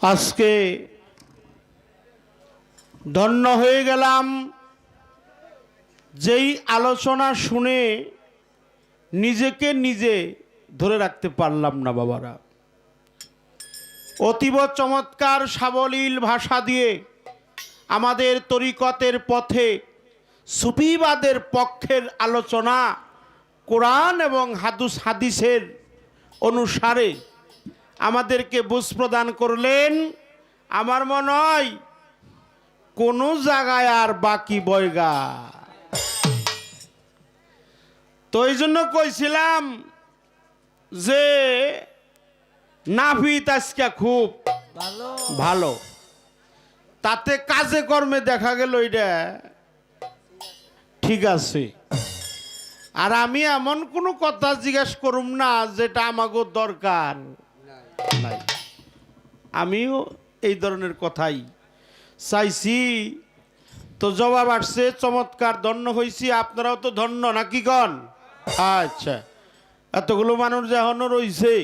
আজকে ধন্য হয়ে গেলাম যেই আলোচনা শুনে নিজেকে নিজে ধরে রাখতে পারলাম না। বাবারা অতীব চমৎকার সাবলীল ভাষা দিয়ে আমাদের তরিকতের পথে সুফিবাদের পক্ষের আলোচনা কোরআন এবং হাদিসের অনুসারে আমাদেরকে বুঝ প্রদান করলেন। আমার মনে হয় কোনো জায়গায় আর বাকি বয়গা। তো এই জন্য কইছিলাম যে নাফিত আজকে খুব ভালো, তাতে কাজে কর্মে দেখা গেল এটা ঠিক আছে। আর আমি এমন কোনো কথা জিজ্ঞাসা করুম না যেটা আমাকে দরকার নাই। আমিও এই ধরনের কথাই চাইছি, তো জবাব আসছে চমৎকার, ধন্য হয়েছি। আপনারাও তো ধন্য নাকি কন? আচ্ছা, এতগুলো মানুষ এখনো রয়েছে।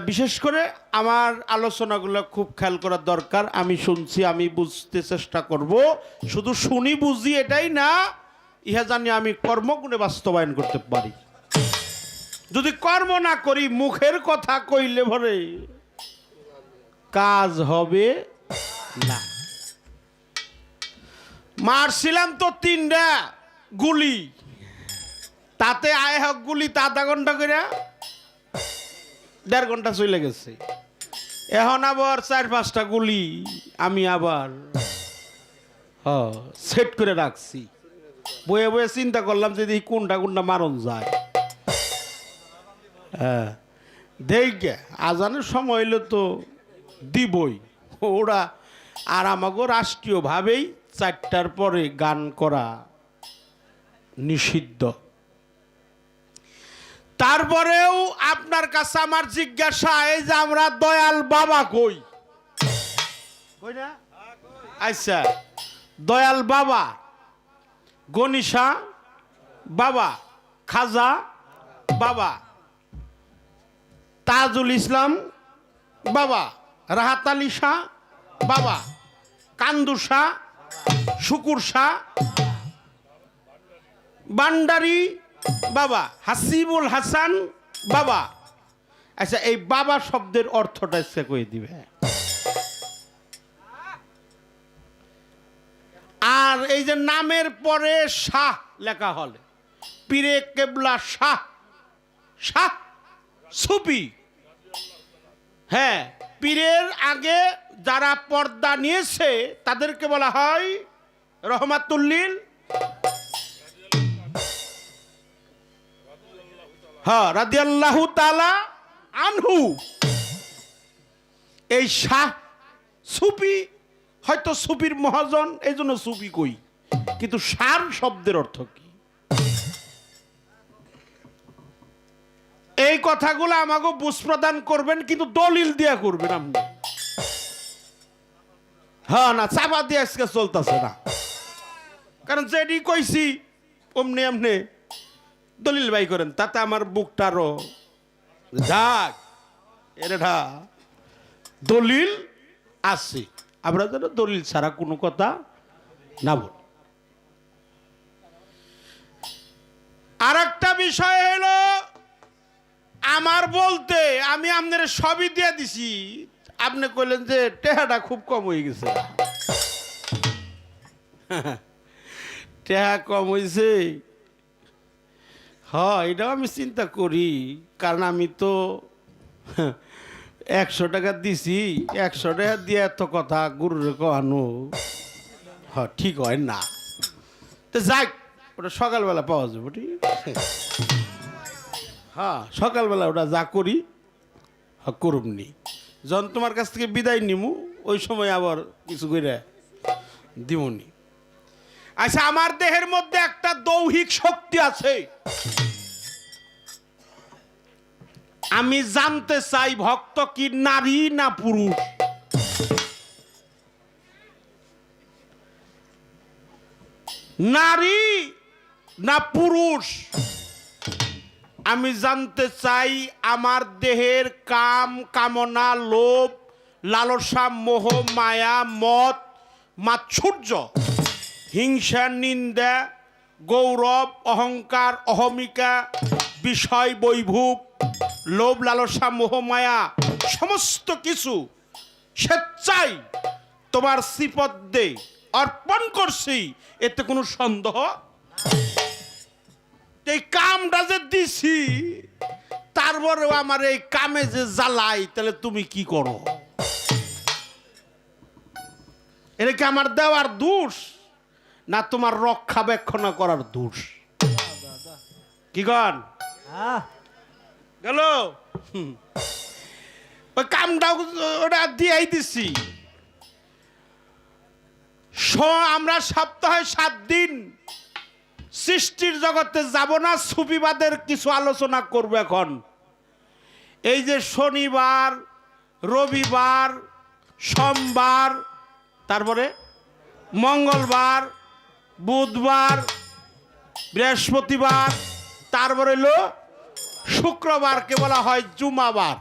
বিশেষ করে আমার আলোচনাগুলো খুব খেয়াল করার দরকার। আমি শুনছি, আমি বুঝতে চেষ্টা করব। শুধু শুনি বুঝি এটাই না, ইহা জানি আমি কর্মগুণে বাস্তবায়ন করতে পারি। যদি কর্ম না করি, মুখের কথা কইলে ভরে কাজ হবে না। মারছিলাম তো 3টা গুলি, তাতে আয় হক গুলি তা আধা ঘন্টা করে 1.5 ঘন্টা চলে গেছে। এখন আবার 4-5টা গুলি আমি আবার সেট করে রাখছি। বয়ে বয়ে চিন্তা করলাম যে কোনটা কোনটা মারণ যায়। হ্যাঁ, দেখে আজানের সময় হইলে তো দিবই ওরা। আর আমাকে রাষ্ট্রীয়ভাবেই 4টার পরে গান করা নিষিদ্ধ। তারপরেও আপনার কাছে আমার জিজ্ঞাসা, এই যে আমরা দয়াল বাবা কই না? আচ্ছা, দয়াল বাবা, গনিশা বাবা, খাজা বাবা, তাজুল ইসলাম বাবা, রাহাত আলী শাহ বাবা, কান্দু শাহ, শুকুর শাহ, বান্ডারি বাবা, হাসিবুল হাসান বাবা। আচ্ছা, এই বাবা শব্দের অর্থটা সে কই দিবে। আর এই যে নামের পরে শাহ লেখা হলে, পীরে কেবলা শাহ, শাহ সুফি। হ্যাঁ, পীরের আগে যারা পর্দা নিয়েছে তাদেরকে বলা হয় রহমাতুল্লিল, হ্যাঁ, রাদিয়াল্লাহু তাআলা আনহু। এই শাহ সুফি, হয়তো সুফির মহাজন, এই জন্য সুফি কই, কিন্তু শাহ শব্দের অর্থ কি? এই কথাগুলো আমাকে বুঝ প্রদান করবেন, কিন্তু দলিল দিয়া করবেন আপনি। হ্যাঁ, না চাপা দিয়ে আজকে চলতেছে না, কারণ যেটি কইছি অমনি এমনি দলিল বাই করেন, তাতে আমার বুকটারও যাক এরা দলিল আছে। আমরা যেন দলিল ছাড়া কোনো কথা না বল। আর একটা বিষয় হলো, আমার বলতে আমি আপনার সবই দিয়ে দিছি, আপনি কইলেন যে টেহাটা খুব কম হয়ে গেছে। টেহা কম হয়েছে, হ্যাঁ, এটাও আমি চিন্তা করি। কারণ আমি তো 100 টাকা দিছি, 100 টাকা দিয়ে এত কথা গুরুর কানো হ্যাঁ ঠিক হয় না। তো যাক, ওটা সকালবেলা পাওয়া যাবে, ঠিক? হ্যাঁ, সকালবেলা ওটা যা করি করুমনি। যখন তোমার কাছ থেকে বিদায় নিমু, ওই সময় আবার কিছু করে দিমুনি। আচ্ছা, আমার দেহের মধ্যে একটা দৈহিক শক্তি আছে। আমি জানতে চাই, ভক্ত কি নারী না পুরুষ? নারী না পুরুষ? আমি জানতে চাই আমার দেহের কাম কামনা লোভ লালসা মোহ মায়া মদ মাৎসর্য হিংসা নিন্দা গৌরব অহংকার অহমিকা বিষয় বৈভব লোভ লালসা মোহ মায়া সমস্ত কিছু স্বেচ্ছায় তোমার শ্রীপদ্মে অর্পণ করছি, এতে কোনো সন্দেহ। এই কামটা যে দিছি তারপরেও আমার এই কামে যে জ্বালাই, তাহলে তুমি কি করো? এটা কি আমার দেওয়ার দোষ না তোমার রক্ষাবেক্ষণ করার দোষ? কি কন গেল? ওই কামটা ওটা দিয়েই দিছি। আমরা সপ্তাহে 7 দিন সৃষ্টির জগতে যাব না, সুফিবাদের কিছু আলোচনা করব এখন। এই যে শনিবার রবিবার সোমবার তারপরে মঙ্গলবার বুধবার বৃহস্পতিবার তারপরে হলো শুক্রবারকে বলা হয় জুমাবার।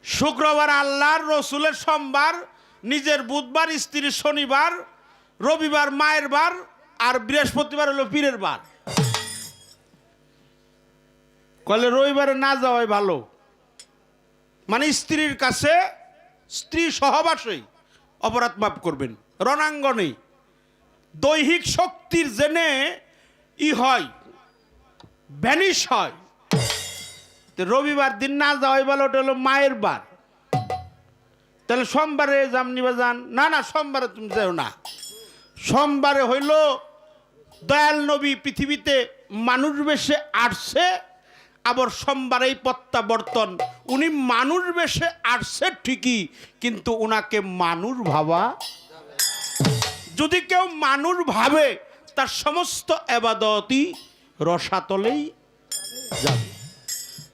শুক্রবার আল্লাহর রসুলের সোমবার, নিজের বুধবার স্ত্রীর শনিবার, রবিবার মায়ের বার, আর বৃহস্পতিবার হলো পীরের বার। কলে রবিবারে না যাওয়াই ভালো, মানে স্ত্রীর কাছে স্ত্রী সহবাসে অপরাধ মাফ করবেন। রণাঙ্গনে দৈহিক শক্তির জেনে হয় ভ্যানিশ হয়। রবিবার দিন না যাওয়াই ভালো, ওটা হলো মায়ের বার। তাহলে সোমবারে জামনিবা যান না, না সোমবারে তুমি যাও না। সোমবারে হইল দয়াল নবী পৃথিবীতে মানুষ বেশে আসছে, আবার সোমবারেই প্রত্যাবর্তন। উনি মানুষ বেশে আসছে ঠিকই, কিন্তু উনাকে মানুষ ভাবা, যদি কেউ মানুষ ভাবে তার সমস্ত এবাদতই রসাতলেই যাবে।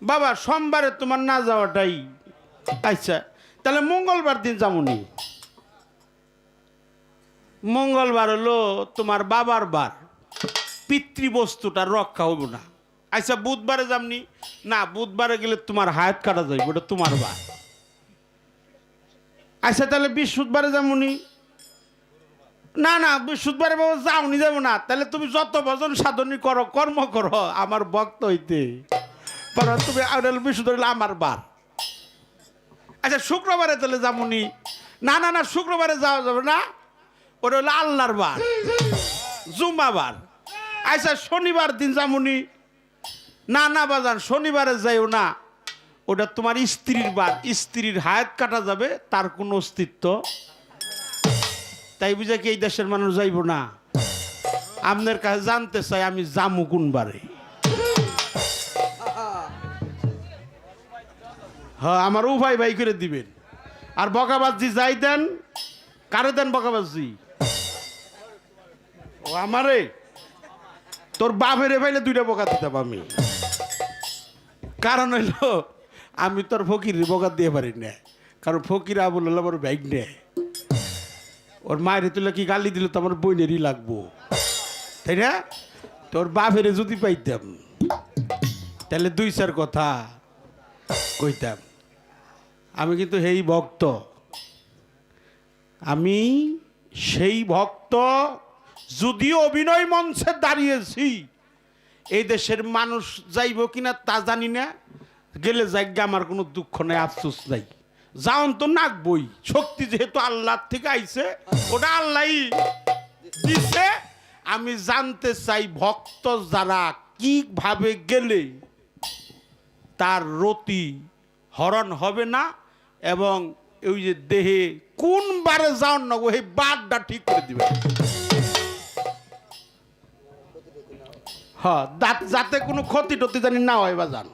বাবা সোমবারে তোমার না যাওয়াটাই আচ্ছা, তাহলে মঙ্গলবার দিন যামনি। মঙ্গলবার হলো তোমার বাবার বার, পিতৃবস্তুটা রক্ষা হইব না। আচ্ছা বুধবারে যামনি না, বুধবারে গেলে তোমার হায়াত কাটা যাইব, ওটা তোমার বার। আচ্ছা তাহলে বৃহস্পতিবারে যামনি না, না বৃহস্পতিবারে বাবা যাওনি যাবো না। তাহলে তুমি যত ভজন সাধনী করো কর্ম করো আমার ভক্ত হইতে পারো, তুমি বৃহস্পতিবার আমার বার। আচ্ছা শুক্রবারে তাহলে যামনি না, না না শুক্রবারে যাওয়া যাবে না, ওটা হলো আল্লাহর বার জুম্মাবার। আচ্ছা শনিবার দিন যামনি না, না বাজান শনিবারে যাইও না, ওটা তোমার স্ত্রীর বার, স্ত্রীর হায়াত কাটা যাবে, তার কোনো অস্তিত্ব। তাই বুঝে কি এই দেশের মানুষ যাইব না? আপনার কাছে জানতে চাই আমি যামু কোন বারে? হ্যাঁ আমার উভয় ভাই করে দিবেন। আর বকাবাজি যাই দেন, কারে দেন বকাবাজি? ও আমারে, তোর বাপেরে পাইলে 2টা বকা দিতাম আমি। কারণ হইল আমি তোর ফকির বকা দিয়ে পারি না, কারণ ফকির আবুল হলো আমার ব্যাগ নেয়। ওর মায়ের তুলে কি গালি দিল তো আমার বইনেরই লাগবো, তাই না? তোর বাপেরে যদি পাইতাম তাহলে 2-4 কথা কইতাম। আমি কিন্তু সেই ভক্ত, আমি সেই ভক্ত। যদিও অভিনয় মঞ্চে দাঁড়িয়েছি, এই দেশের মানুষ যাইব কিনা তা জানি না, গেলে যাইগা আমার কোনো দুঃখ নাই, আফসোস নাই। যাওন তো নাকবই, শক্তি যেহেতু আল্লাহ থেকে আইছে, ওটা আল্লাহ দিছে। আমি জানতে চাই ভক্ত যারা কিভাবে গেলে তার রতি হরণ হবে না, এবং ওই যে দেহে কোন বারে যাওন না ওই বারটা ঠিক করে দিবে। হ্যাঁ যাতে কোনো ক্ষতি টতি জানি না হয় বা জান।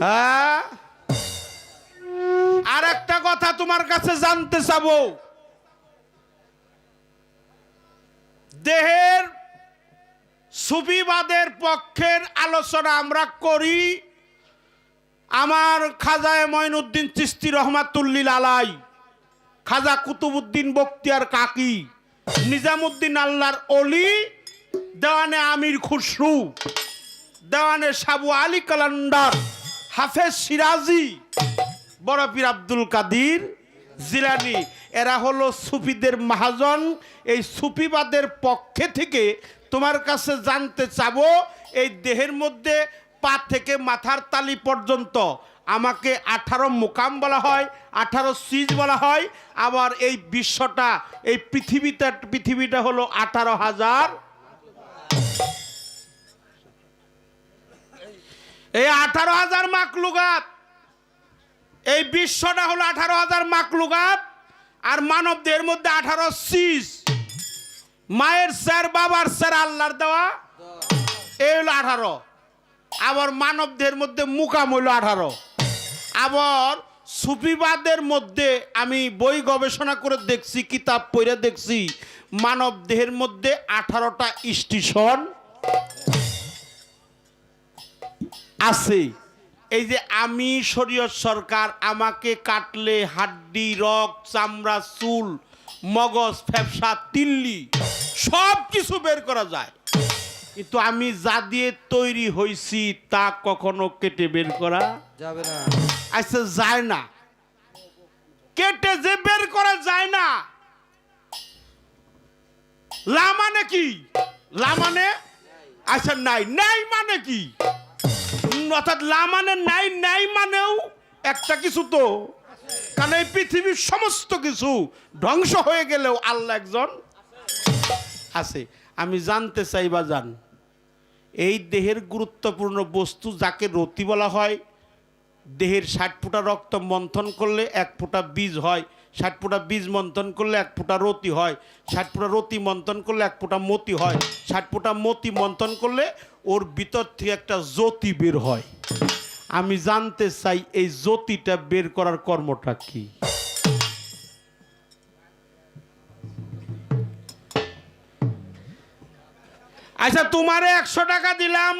হ্যাঁ আর একটা কথা তোমার কাছে জানতে চাবো, দেহের সুফিবাদের পক্ষের আলোচনা আমরা করি। আমার খাজা মঈনুদ্দিন চিশতি রহমাতুল্লিল আলাই, খাজা কুতুবউদ্দিন বখতিয়ার কাকি, নিজামুদ্দিন আল্লাহর অলি, দেওয়ানে আমির খুসরু, দেওয়ানে সাবু আলী কালান্ডার, হাফেজ সিরাজি, বড় পীর আব্দুল কাদির জিলানি, এরা হলো সুফিদের মহাজন। এই সুফিবাদের পক্ষে থেকে তোমার কাছে জানতে চাবো, এই দেহের মধ্যে পা থেকে মাথার তালি পর্যন্ত আমাকে 18 মুকাম বলা হয়, 18 সিজ বলা হয়। আবার এই বিশ্বটা, এই পৃথিবীটা হলো 18,000। এই 18,000 মাকলুকাত, এই বিশ্বটা হলো 18,000 মাকলুকাত। আর মানব দেহের মধ্যে 18 সিজ, মায়ের স্যার বাবার স্যার আল্লাহর দেওয়া, এই হলো 18। আবার মানব দেহের মধ্যে মুকাম হইল 18। আবার সুফিবাদের মধ্যে আমি বই গবেষণা করে দেখছি, কিতাব পড়ে দেখছি, মানব দেহের মধ্যে 18টা স্টেশন আছে। এই যে আমি শরীয়ত সরকার, আমাকে কাটলে হাড্ডি, রক, চামড়া, চুল, মগজ, ফ্যাপসা, তিল্লি সব কিছু বের করা যায়, কিন্তু আমি যা দিয়ে তৈরি হয়েছি তা কখনো কেটে বের করা যাবে না। আচ্ছা, যায় না, কেটে যে বের করা যায় না, লা মানে কি? লা মানে আচ্ছা নাই, নাই মানে কি? অর্থাৎ লা মানে নাই, নাই মানেও একটা কিছু তো, কারণ এই পৃথিবীর সমস্ত কিছু ধ্বংস হয়ে গেলেও আল্লাহ একজন আছে। আমি জানতে চাই বাজান, এই দেহের গুরুত্বপূর্ণ বস্তু যাকে রতি বলা হয়, দেহের 60 ফোঁটা রক্ত মন্থন করলে 1 ফোঁটা বীজ হয়, 60 ফোঁটা বীজ মন্থন করলে 1 ফোঁটা রতি হয়, 60 ফোঁটা রতি মন্থন করলে 1 ফোঁটা মতি হয়, 60 ফোঁটা মতি মন্থন করলে ওর ভিতর থেকে একটা জ্যোতি বের হয়। আমি জানতে চাই এই জ্যোতিটা বের করার কর্মটা কি? আচ্ছা, তোমারে 100 টাকা দিলাম,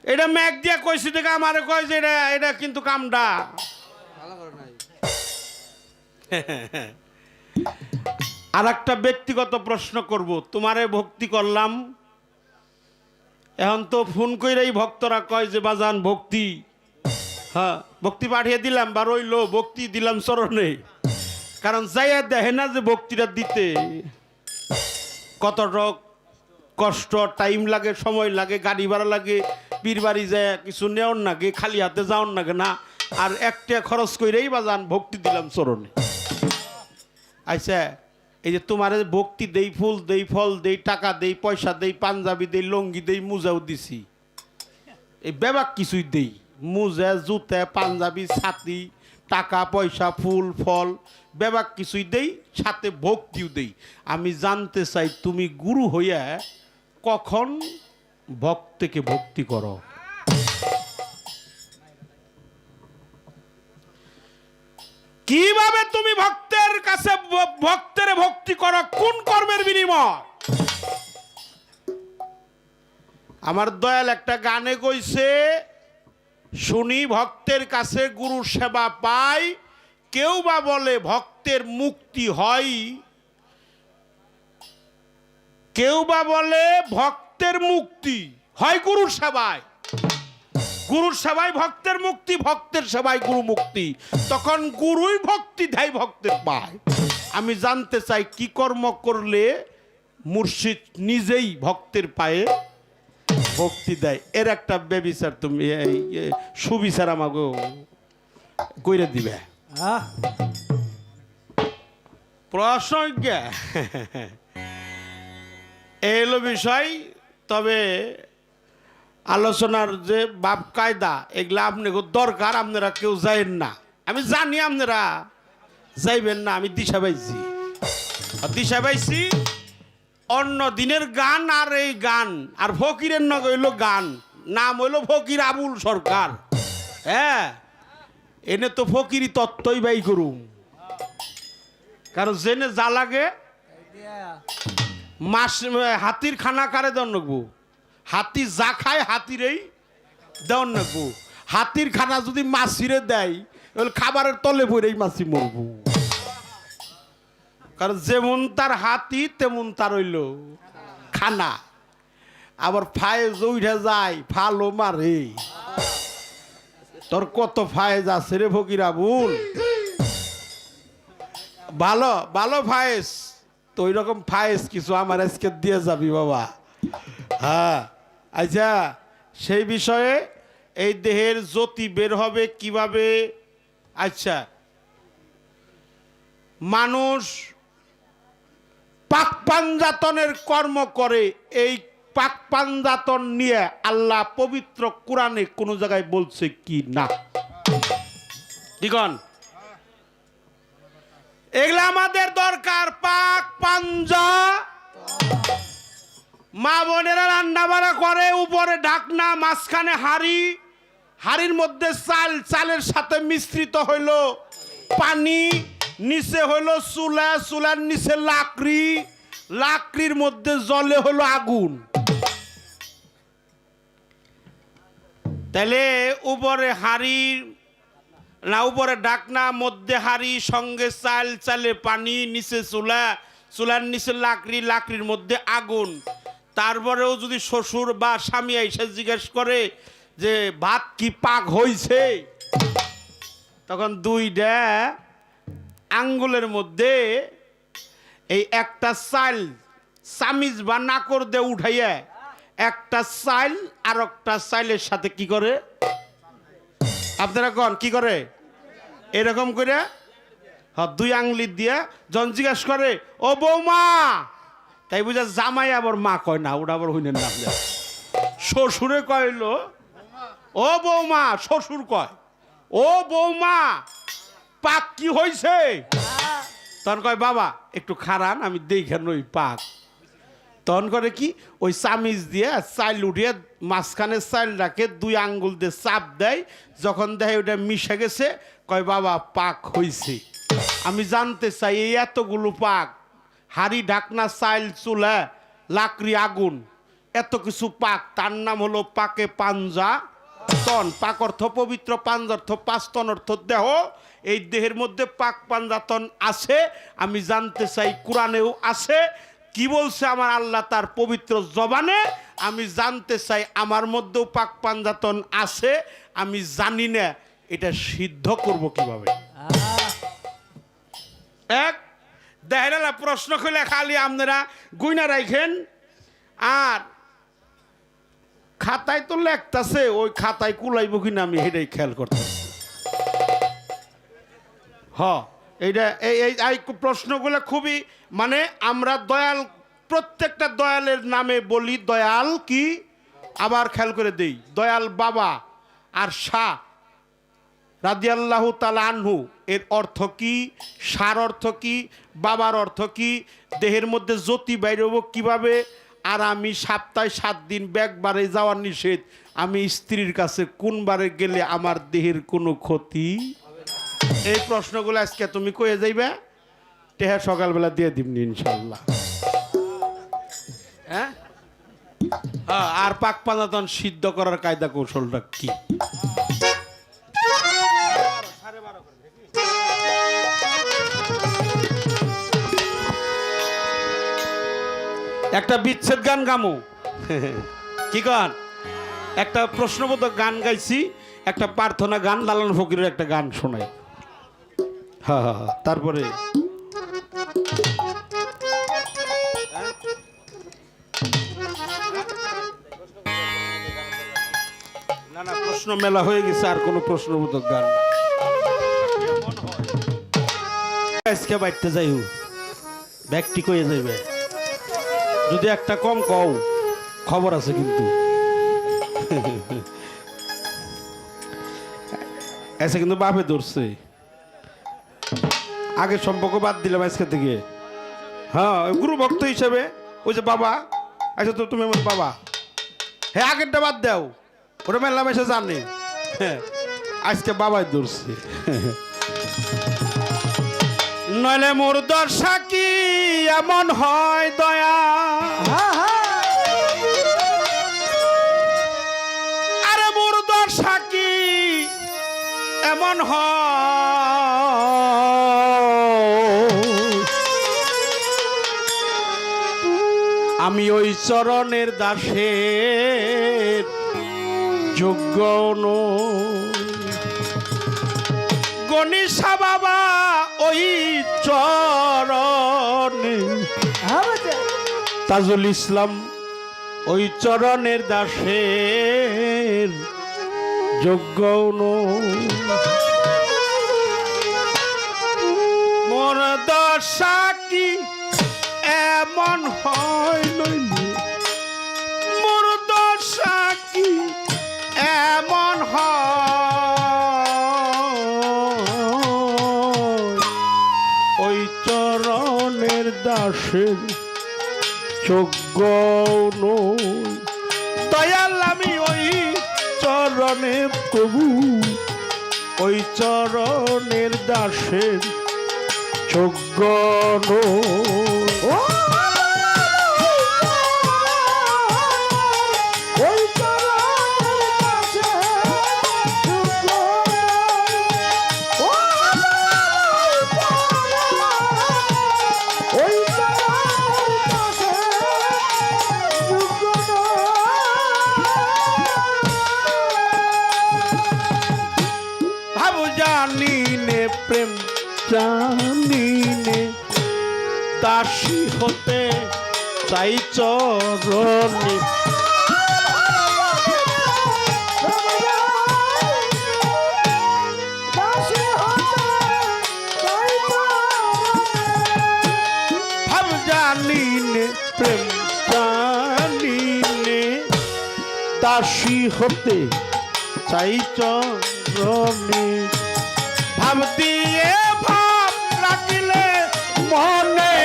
এটা ম্যাক দিয়া কইছি দেখে আমারে কয় যে এটা কিন্তু কামটা আর একটা ব্যক্তিগত প্রশ্ন করব। তোমারে ভক্তি করলাম, এখন তো ফোন কইরাই ভক্তরা কয় যে বাজান ভক্তি, হ্যাঁ ভক্তি পাঠিয়ে দিলাম বা রইলো, ভক্তি দিলাম চরণে, কারণ যাইয়া দেখে না যে ভক্তিটা দিতে কতটা কষ্ট, টাইম লাগে, সময় লাগে, গাড়ি ভাড়া লাগে, পীর বাড়ি যায় কিছু নেওয়ার নাগে, খালি হাতে যাওয়ার নাগে না, আর একটা খরচ কইরেই বাজান ভক্তি দিলাম চরণে। আচ্ছা, এই যে তোমার ভক্তি দেই, ফুল দেই, ফল দেই, টাকা দেই, পয়সা দেই, পাঞ্জাবি দেই, লঙ্গি দেই, মুজাও দিছি, এই বেবাক কিছুই দেই, মুজা, জুতা, পাঞ্জাবি, ছাতি, টাকা পয়সা, ফুল ফল, বেবাক কিছুই দেই, সাথে ভক্তিও দেই। আমি জানতে চাই তুমি গুরু হইয়া কখন ভক্তকে ভক্তি করো? কিভাবে তুমি ভক্তের কাছে ভক্তের ভক্তি করো? কোন কর্মের বিনিময়? আমার দয়াল একটা গানে কইছে, শুনি ভক্তের কাছে গুরু সেবা পাই, কেউ বা বলে ভক্তের মুক্তি হয়, কেউ বা বলে ভক্তের মুক্তি হয় গুরুর সেবায়, গুরুর সেবায় ভক্তের মুক্তি, ভক্তের সেবায় গুরু মুক্তি, তখন গুরুই ভক্তি দেয়, ভক্তের পায়। আমি জানতে চাই কি কর্ম করলে মুর্শিদ নিজেই ভক্তের পায়ে ভক্তি দেয়? এর একটা বেবিচার তুমি সুবিচার আমাকে কইরে দিবে। প্রশ্ন এলো বিষয়, তবে আলোচনার যে বাপ কায়দা এগুলা আপনাকে দরকার, আপনারা কেউ যাইবেন না, আমি জানি আপনারা যাইবেন না, আমি দিশা পাইছি। অন্য দিনের গান আর এই গান, আর ফকিরের নগ হইল গান, নাম হইল ফকির আবুল সরকার। হ্যাঁ, এনে তো ফকিরি তত্ত্বই বাই করুম, কারণ জেনে যা লাগে মাস হাতির খানা কারে দেন রাখবো, হাতি যা খায় হাতিরেই দেন রাখবো। হাতির খানা যদি মাছিরে দেয়, খাবারের তলে পড়েই মাছি মরবো, কারণ যেমন তার হাতি তেমন তার হইল খানা, আবার ফায়েজ উঠে যায় ফালো মারে। তোর কত ফায়েজ আছে রে ফকির আবুল, ভালো ভালো ফায়েজ তো, ওই রকম ফায়েজ কিছু আমার আজকে দিয়ে যাবি বাবা। হ্যাঁ আচ্ছা, সেই বিষয়ে এই দেহের জ্যোতি বের হবে কিভাবে? আচ্ছা, মানুষ পাকপাঞ্জাতনের কর্ম করে, এই পাকপাঞ্জাতন নিয়ে আল্লাহ পবিত্র কোরআনে কোন জায়গায় বলছে কি না? দিগন এগুলা আমাদের দরকার। পাক পাঞ্জা, মা বোনেরা রান্না বাড়া করে, উপরে ঢাকনা, মাঝখানে হাড়ি, হাড়ির মধ্যে চাল, চালের সাথে মিশ্রিত হইল পানি, নিচে হইল চুলা, চুলার নিচে লাকড়ি, লাকড়ির মধ্যে জলে হলো আগুন। তাহলে উপরে হাড়ি না, উপরে ডাকনা, মধ্যে হাড়ি, সঙ্গে চাল, চালে পানি, নিচে চুলা, চুলার নিচে লাকড়ি, লাকড়ির মধ্যে আগুন। তারপরেও যদি শ্বশুর বা স্বামী এসে জিজ্ঞেস করে যে ভাত কি পাক হইছে, তখন দুইটা আঙ্গুলের মধ্যে এই একটা চাল চামিজ বা নাকর দিয়ে উঠাইয়া একটা চাল আর একটা চাইলের সাথে কি করে, আপনারা কন কি করে, এরকম করে দুই আঙ্গুলি দিয়ে জন জিজ্ঞাসা করে ও বৌমা, তাই বুঝা জামাই আবার মা কয় না, ওটা আবার হইলেন না। শ্বশুরে কইল ও বৌমা, শ্বশুর কয় ও বৌমা পাক কি হইছে? তখন কয় বাবা একটু খারান, আমি দেখেন ওই পাক। তখন করে কি, ওই চামিচ দিয়ে চাইল উঠিয়ে মাঝখানে চাইল রাখে, দুই আঙ্গুল দিয়ে চাপ দেয়, যখন দেখে ওটা মিশে গেছে, কয় বাবা পাক হইছে। আমি জানতে চাই এই এতগুলো পাক, হাড়ি, ঢাকনা, চাইল, চুলা, লাকড়ি, আগুন, এত কিছু পাক, তার নাম হলো পাকে পাঞ্জা তন। পাক অর্থ পবিত্র, পাঞ্জ অর্থ পাঁচ, তন অর্থ দেহ। এই দেহের মধ্যে পাক পাঞ্জাতন আছে। আমি জানতে চাই কোরআনেও আছে কি বলছে আমার আল্লাহ তার পবিত্র জবানে। আমি জানতে চাই আমার মধ্যেও পাক পাঞ্জাতন আছে, আমি জানি না এটা সিদ্ধ করব কিভাবে। এক দেহেরা প্রশ্ন করলে খালি আপনারা গুইনা রাখেন, আর খাতায় তো লেখতাছে, ওই খাতায় কুলাইব কিনা আমি এটাই খেয়াল করতেছি। এইটা এই প্রশ্নগুলো খুবই, মানে আমরা দয়াল, প্রত্যেকটা দয়ালের নামে বলি দয়াল কি, আবার খেয়াল করে দেই দয়াল বাবা আর শাহ রাদিয়াল্লাহু তাআলা আনহু, এর অর্থ কি, সার অর্থ কি, বাবার অর্থ কি, দেহের মধ্যে জ্যোতি বাইরে হবো কীভাবে, আর আমি সপ্তাহে 7 দিন ব্যাগবারে যাওয়ার নিষেধ, আমি স্ত্রীর কাছে কোন বারে গেলে আমার দেহের কোনো ক্ষতি। এই প্রশ্নগুলো আজকে তুমি কয়ে যাইবে, টেহা সকালবেলা দিয়ে দিবনি ইনশাল্লাহ। হ্যাঁ, আর পাক পাঞ্জাতন সিদ্ধ করার কায়দা কৌশলটা কি? একটা বিচ্ছেদ গান গামু কি গান, একটা প্রশ্নবোধক গান গাইছি, একটা প্রার্থনা গান, লালন ফকিরের একটা গান শোনাই। হ্যাঁ, তারপরে না না, প্রশ্ন মেলা হয়ে গেছে, আর কোনো প্রশ্নবোধক গান আজকে বাইতে যাইও, ব্যক্তি কয়ে যাইবে, যদি একটা কম কও খবর আছে কিন্তু। এসে কিন্তু বাপে ধরছে, আগে সম্পর্ক বাদ দিলাম আজকে থেকে। হ্যাঁ, গুরু ভক্ত হিসেবে ওই যে বাবা, আচ্ছা তো তুমি আমার বাবা, হ্যাঁ আগেরটা বাদ দাও, ওটা মেলাম এসে জানে, হ্যাঁ আজকে বাবাই ধরছে। নইলে মোর দশা কি এমন হয় দয়া, আরে মোর দশা কি এমন হয়, আমি ওই চরণের দাসের যোগ্য গণেশা বাবা ওই চরণে তাজুল ইসলাম ওই চরণের দাসের যোগ্য মোর দশা কি এমন হয় নইলে মোর দশা কি এমন হয় ওই চরণের দাসের যোগ্য দয়াল আমি ওই চরণে প্রভু ওই চরণের দাসের যোগ্য প্রেম জানিনে দাসী হতে চাই চরণে ভাব জানিনে প্রেম জানিনে দাসী হতে চাই চরণে ভাব দিয়ে ভাব রাখিলে মনে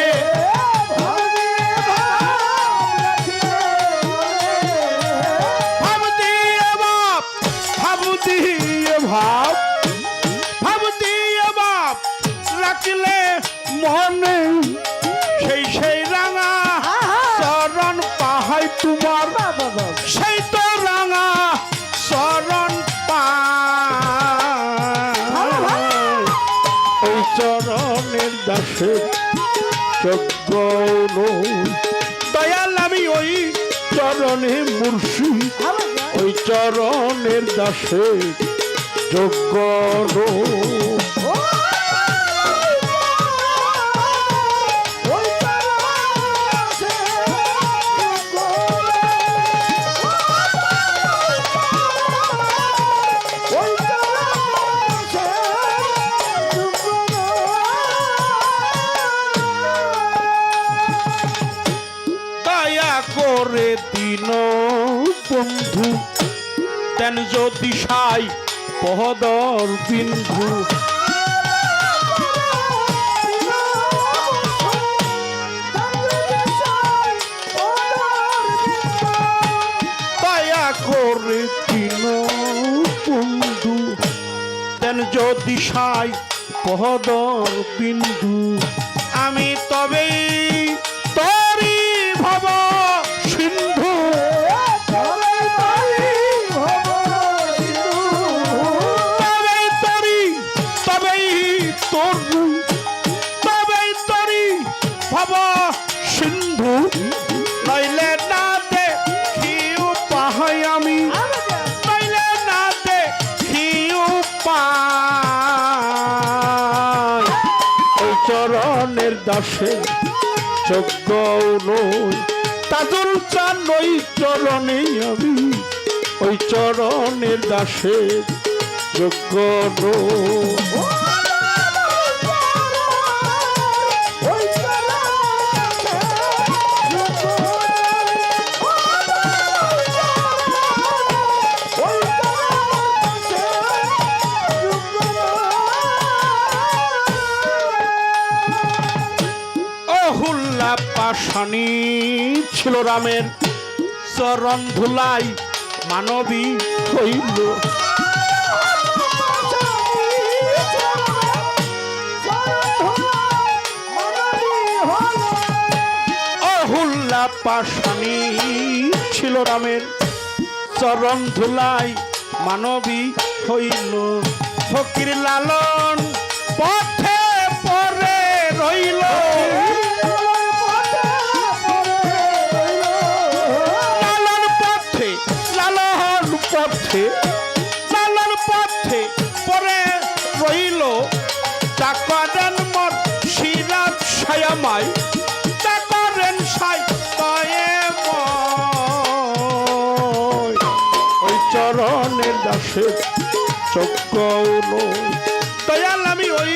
ভাব দিয়ে ভাব ভাব দিয়ে ভাব ভাব দিয়ে ভাব রাখিলে মনে সেই রাঙা চরণ পাহাই তোমার সেই তো রাঙা চরণ চরণের দাসের যোগ্য দয়াল আমি ওই চরণে মুর্শি ওই চরণের দাসের যোগ্য করে দিন বন্ধু তেন যদি সাই পহদর বিন্ধু দয়া করে দিন বন্ধু তেন যদি সাই পহদর বিন্ধু আমি তবেই তরি ভব সিন্ধু তবেই তরি ভব সিন্ধু নইলে না দেখিও পাহাই আমি নইলে না দেখিও পাই ওই চরণের দাসে যোগ্য নই তাজুল চান ওই চরণে আমি ওই চরণের দাসের যোগ্য নই পাশানি ছিল রামের চরণ ধুলাই মানবী হইল অহুল্লা পাশানি ছিল রামের চরণ ধুলাই মানবী হইল ফকির লালন পথে পরে রইল পথে চলার পথে পরে রইল চাকরেন মোর সিরাজ সায়ামাই চাকরেন সাই কয়ে ওই চরণের দাসের চক্র দয়াল আমি ওই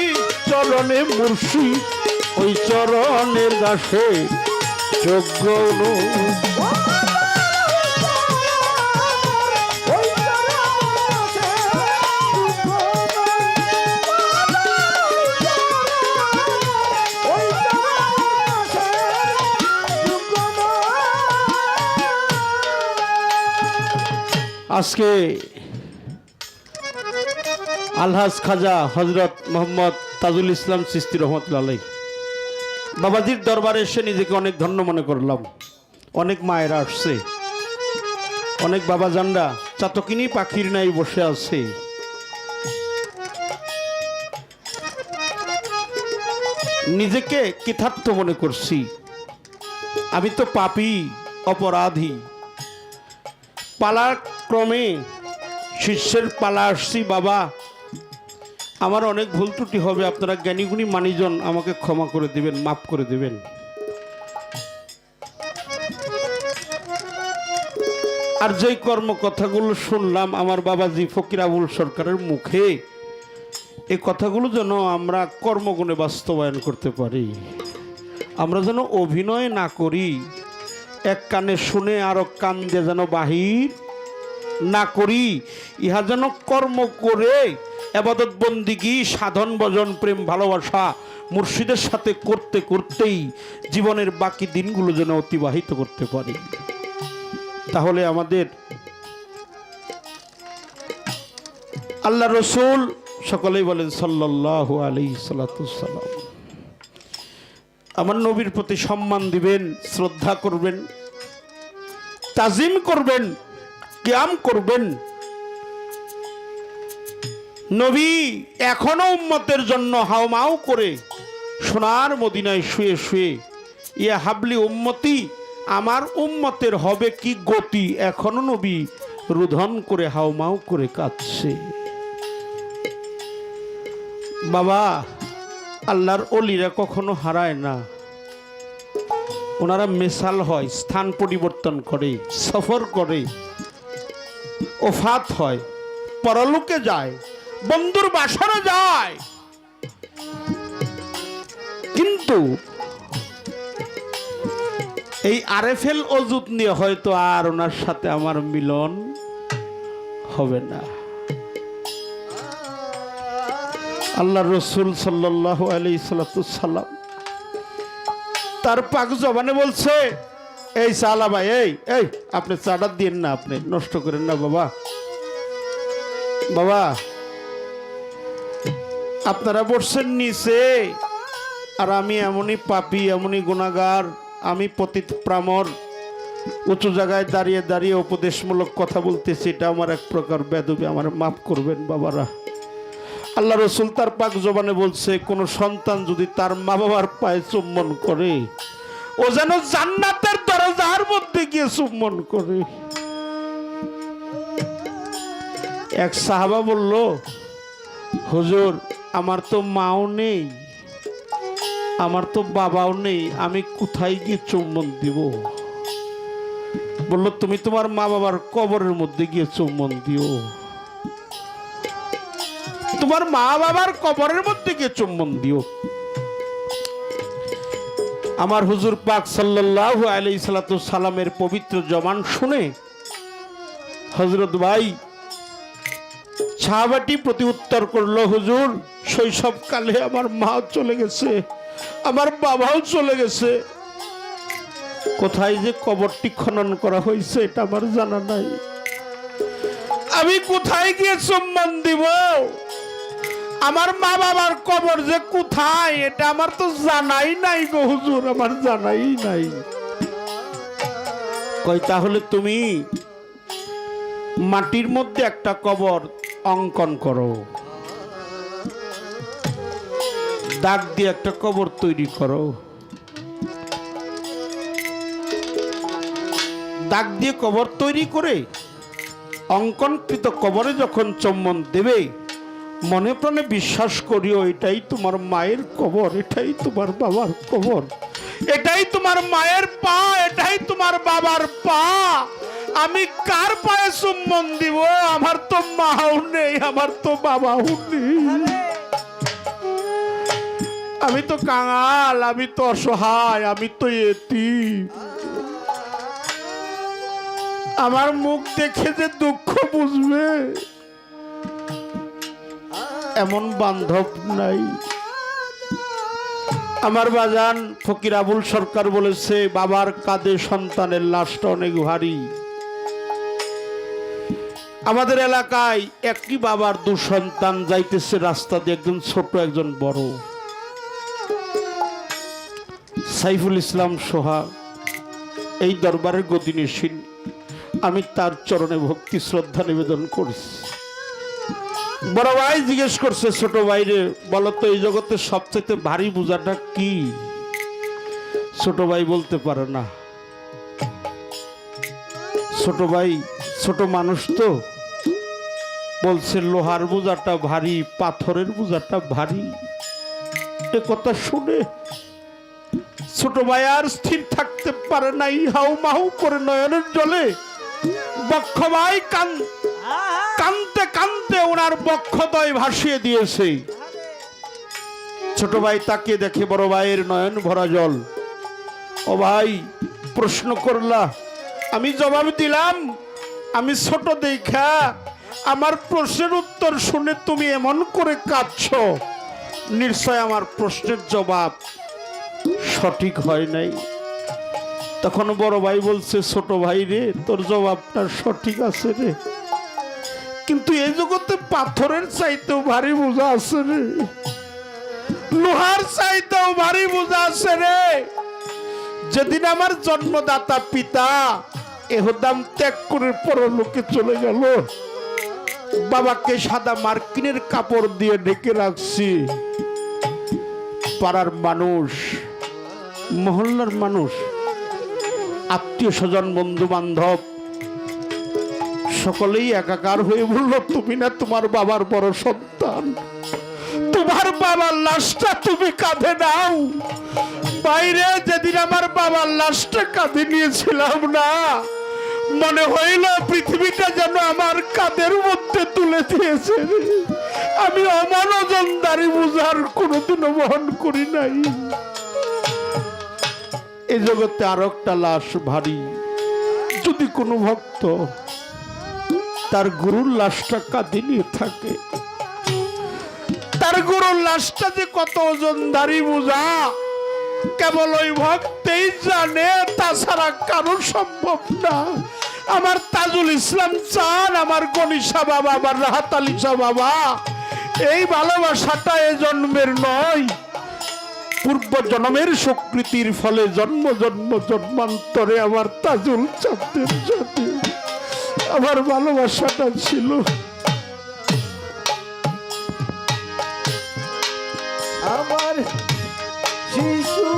চরণে মুর্শি ওই চরণের দাসে যোগ্য আজকে আলহাজ খাজা হজরত মোহাম্মদ তাজুল ইসলাম চিশতি রহমতুল্লাহ আলাইহি বাবাজির দরবারে এসে নিজেকে অনেক ধন্য মনে করলাম। অনেক মায়েরা আসছে, অনেক বাবাজানরা চাতকিনী পাখির নাই বসে আছে। নিজেকে কৃতার্থ মনে করছি। আমি তো পাপী, অপরাধী। পালাক্রমে শিষ্যের পালা আসছি। বাবা, আমার অনেক ভুল ত্রুটি হবে, আপনারা জ্ঞানীগুণী মানিজন আমাকে ক্ষমা করে দিবেন, মাফ করে দিবেন। আর যেই কর্মকথাগুলো শুনলাম আমার বাবাজি ফকির আবুল সরকারের মুখে, এই কথাগুলো যেন আমরা কর্মগুণে বাস্তবায়ন করতে পারি। আমরা যেন অভিনয় না করি, এক কানে শুনে আরো কান দিয়ে যেন বাহির না করি। ইহা যেন কর্ম করে ইবাদত বন্দিগি সাধন ভজন প্রেম ভালোবাসা মুর্শিদের সাথে করতে করতেই জীবনের বাকি দিনগুলো যেন অতিবাহিত করতে পারি। তাহলে আমাদের আল্লাহ রসুল সকলেই বলেন সাল্লাল্লাহু আলাইহি সাল্লাম, আমার নবীর প্রতি সম্মান দিবেন, শ্রদ্ধা করবেন, তাজিম করবেন, কিয়াম করবেন। নবী এখনো উম্মতের জন্য হাওমাও করে সোনার মদিনায় শুয়ে শুয়ে ইয়া হাবলি উম্মতি, আমার উম্মতের হবে কি গতি, এখনো নবী রুধন করে হাওমাও করে কাঁদছে। বাবা, আল্লাহর ওলিরা কখনো হারায় না। ওনারা মেসাল হয়, স্থান পরিবর্তন করে, সফর করে, ওফাত হয়, পরলোকে যায়, বন্ধুর বাসরে যায়। কিন্তু এই আরএফএল অজুত নিয়ে হয়তো আর ওনার সাথে আমার মিলন হবে না। আল্লাহ রসুল সাল্লাল্লাহু আলাইহি সাল্লাম তার পাক জবানে বলছে, এই সালা ভাই, এই আপনি চাটা দিন না, আপনি নষ্ট করেন না বাবা। বাবা, আপনারা বসছেন নিচে, আর আমি এমনই পাপী, এমনই গুনাহগার, আমি পতিত প্রামর, উঁচু জায়গায় দাঁড়িয়ে দাঁড়িয়ে উপদেশমূলক কথা বলতেছি, এটা আমার এক প্রকার বেদবি, আমার মাফ করবেন বাবারা। আল্লাহ রসুল তার পাক জবানে বলছে, কোন সন্তান যদি তার মা বাবার পায়ে চুম্বন করে, ও যেন জান্নাতের দরজার মধ্যে গিয়ে চুম্বন করে। এক সাহাবা বলল, হুজুর আমার তো মাও নেই, আমার তো বাবাও নেই, আমি কোথায় গিয়ে চুম্বন দিব? বলল, তুমি তোমার মা বাবার কবরের মধ্যে গিয়ে চুম্বন দিও, তোমার মা বাবার কবরের মধ্যে গিয়ে চুম্বন দিও। আমার হুজুর পাক সাল্লাল্লাহু আলাইহি সাল্লামের পবিত্র জবান শুনে হযরত ভাই সাহাবাটি প্রতি উত্তর করলো, হুজুর শৈশবকালে আমার মা চলে গেছে, আমার বাবাও চলে গেছে, কোথায় যে কবরটি খনন করা হয়েছে এটা আমার জানা নাই, আমি কোথায় গিয়ে চুম্বন দিব? আমার মা বাবার কবর যে কোথায় এটা আমার তো জানাই নাই গো হুজুর, আমার জানাই নাই। কই, তাহলে তুমি মাটির মধ্যে একটা কবর অঙ্কন করো, দাগ দিয়ে একটা কবর তৈরি করো, দাগ দিয়ে কবর তৈরি করে অঙ্কনকৃত কবরে যখন চুম্বন দেবে, মনে প্রাণে বিশ্বাস করিও এটাই তোমার মায়ের কবর, এটাই তোমার বাবার কবর, এটাই তোমার মায়ের পা, এটাই তোমার বাবার পা। আমি কার পায়ে চুম্বন দিব? আমার তো মাও নেই, আমার তো বাবাও নেই, আমি তো কাঙাল, আমি তো অসহায়, আমি তো এতিম। আমার মুখ দেখে যে দুঃখ বুঝবে এমন বান্ধব নাই। আমার বাজান ফকির আবুল সরকার বলেছে, বাবার কাঁধে সন্তানের লাশটা অনেক ভারী। আমাদের এলাকায় একটি বাবার দু সন্তান যাইতেছে রাস্তা দিয়ে, একজন ছোট একজন বড়। সাইফুল ইসলাম সোহা এই দরবারের গদিনশীল, আমি তার চরণে ভক্তি শ্রদ্ধা নিবেদন করছি। বড় ভাই জিজ্ঞেস করছে ছোট ভাইরে, বলতো এই জগতে সবচেয়ে ভারী বোঝাটা কি? ছোট ভাই বলতে পারে না। ছোট ভাই ছোট মানুষ তো, বলছে লোহার বোঝাটা ভারী, পাথরের বোঝাটা ভারী। এ কথা শুনে ছোট ভাই আর স্থির থাকতে পারে নাই, হাউ মাহু করে নয়নের জলে বক্ষ ভাই কানতে কানতে ওনার বক্ষদয় ভাসিয়ে দিয়েছে। ছোট ভাই তাকে দেখে বড় ভাইয়ের নয়ন ভরা জল। ও ভাই, প্রশ্ন করলা, আমি জবাব দিলাম। আমি ছোট দেখা আমার প্রশ্নের উত্তর শুনে তুমি এমন করে কাঁদছো, নিশ্চয় আমার প্রশ্নের জবাব সঠিক হয় নাই। তখন বড় ভাই বলছে, ছোট ভাই রে, তোর জবাবটা সঠিক আছে রে, কিন্তু এই জগতে পাথরের চাইতেও ভারী বোঝা আছে রে, লোহার চাইতেও ভারী বোঝা আছে রে। যেদিন আমার জন্মদাতা পিতা এহদাম ত্যাগ করে পরলোকে চলে গেল, বাবাকে সাদা মার্কিনের কাপড় দিয়ে ঢেকে রাখছি। পাড়ার মানুষ, মহল্লার মানুষ, আত্মীয় স্বজন, বন্ধু বান্ধব সকলেই একাকার হয়ে বলল, তুমি না তোমার বাবার বড় সন্তান, তোমার বাবার লাশটা তুমি কাঁধে নাও। বাইরে যেদিন আমার বাবার লাশটা কাঁধে নিয়েছিলাম না, মনে হইল পৃথিবীটা যেন আমার কাঁধের মধ্যে তুলে দিয়েছে। আমি অমানজনদারি বুঝার কোনোদিনও বহন করি নাই। এই জগতে আর একটা লাশ ভারী। যদি কোনো ভক্ত তার গুরুর লাশটা কাঁধে নিয়ে থাকে, তার গুরুর লাশটা যে কত ওজনদারি বোঝা কেবল ওই ভক্তেই জানে, তাছাড়া কারো সম্ভব না। আমার তাজুল ইসলাম চান, আমার গনিশা বাবা, আমার রাহাত আলী শাহ বাবা, এই ভালোবাসাটা এ জন্মের নয়, পূর্ব জন্মের স্বীকৃতির ফলে জন্ম জন্ম জন্মান্তরে আমার তাজুল চাঁদের সাথে আমার ভালোবাসাটা ছিল। আমার শিশু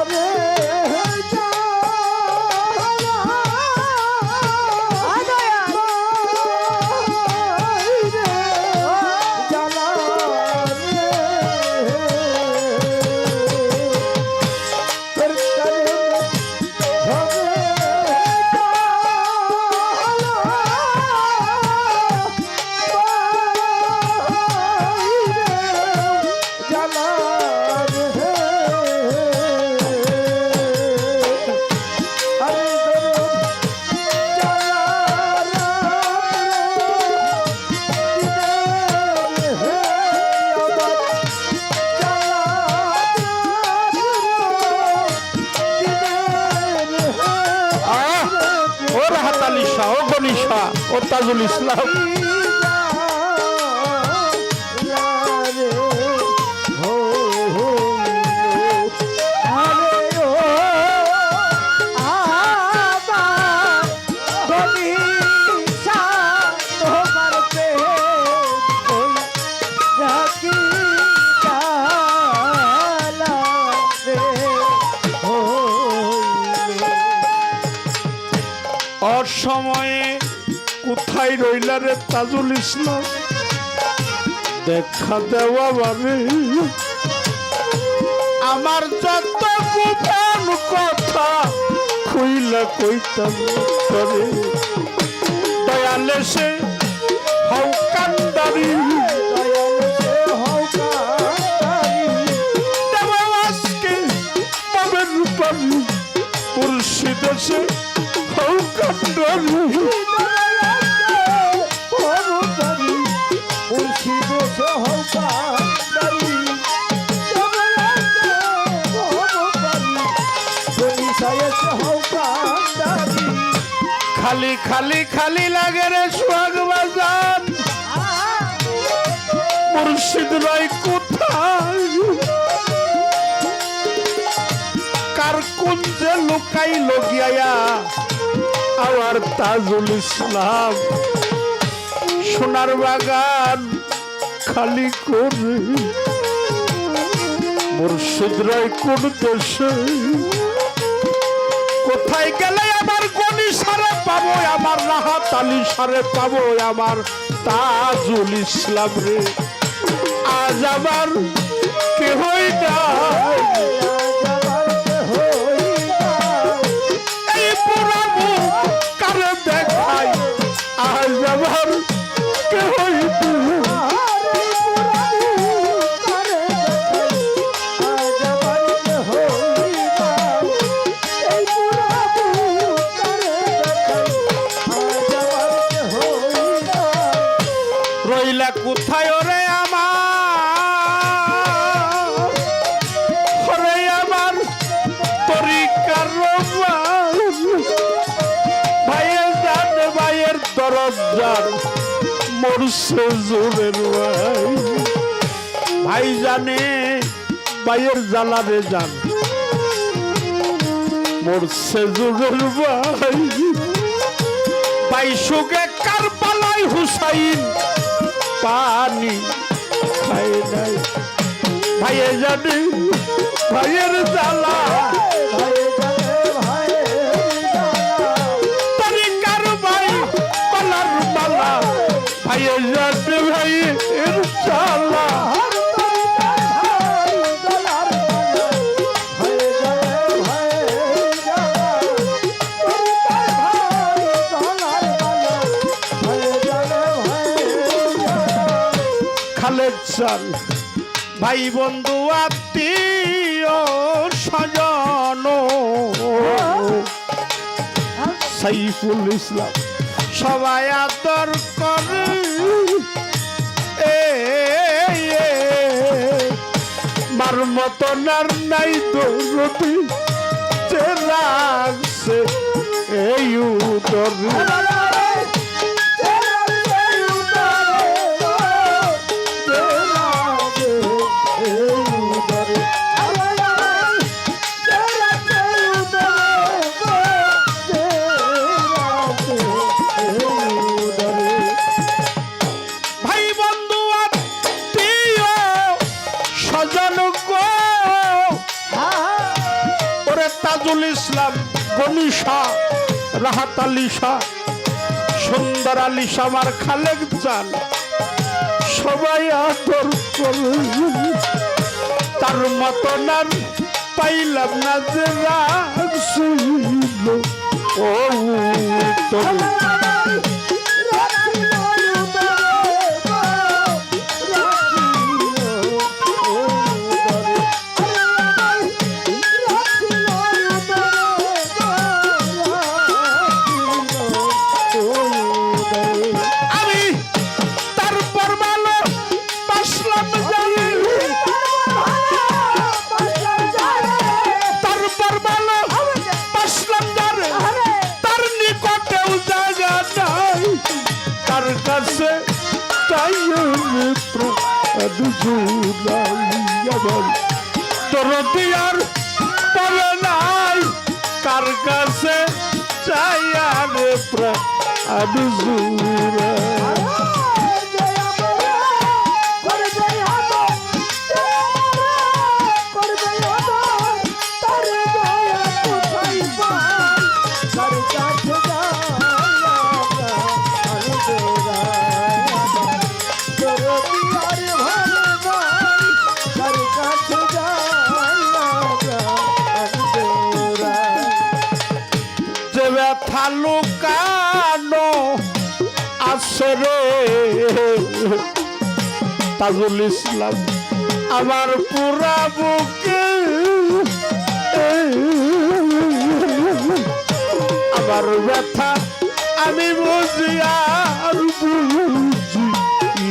রে ও তাজুল ইসলাম অসময়ে কোথায় রইলা রে তাজুল ইসলাম দেখা দেওয়া বারে আমার যত গোপন কথা খুইলা কইতাম করে দয়ালে সে হও কান্দারি আজকে পাবেন পাবি মুর্শিদ সে হও কান্দারি খালি খালি খালি লাগে রে সোহাগ বাজার মুর্শিদ রায় কোথায় কার কুঞ্জে লুকাই লগিয়া আমার তাজুল ইসলাম সোনার বাগান খালি করে মুর্শিদ রায় কোন দেশে কোথায় গেলে আমার গনি সারে পাবো আমার রাহাত আলী সারে পাবো আমার তাজুল ইসলাম রে আজ আমার কেহই নাই এই পুরাবো কারে দেখাই আজ আমার কেহই রইলা কোথায় রে আমার তরিকার ভাইয়ের জান ভাইয়ের দরজার মরছে জোরের ভাই জানে ভাইয়ের জ্বালারে যান মরছে জোরের ভাই সুগে কারবালাই হুসাইন পানি খাই নাই ভাইয়ে জানে ভাইয়ের জ্বালা তরিকার ভাই পালার মালা ভাইয়ে জানে ভাইয়ের জ্বালা খালেদ চাল ভাই বন্ধু আত্মীয় স্বজন সাইফুল ইসলাম সবাই আদর করে মার মতন আর নাই দৌড়তি যে লাগছে এই উদরে রে তাজুল ইসলাম গনিশা রাহাত আলিশা সুন্দর আলিশা আমার খালেক জান সবাই আদর করে তার মতন আর পাইলাম না যে রাগ ছিল ও তোর কাছে তাই তোর দিয়ার তবে নাই কার কাছে চাই আরে প্রাণুরা লুকানো আছে রে তাজুল ইসলাম আমার পুরা বুকে আমার ব্যথা আমি বুঝি আর বুঝিবে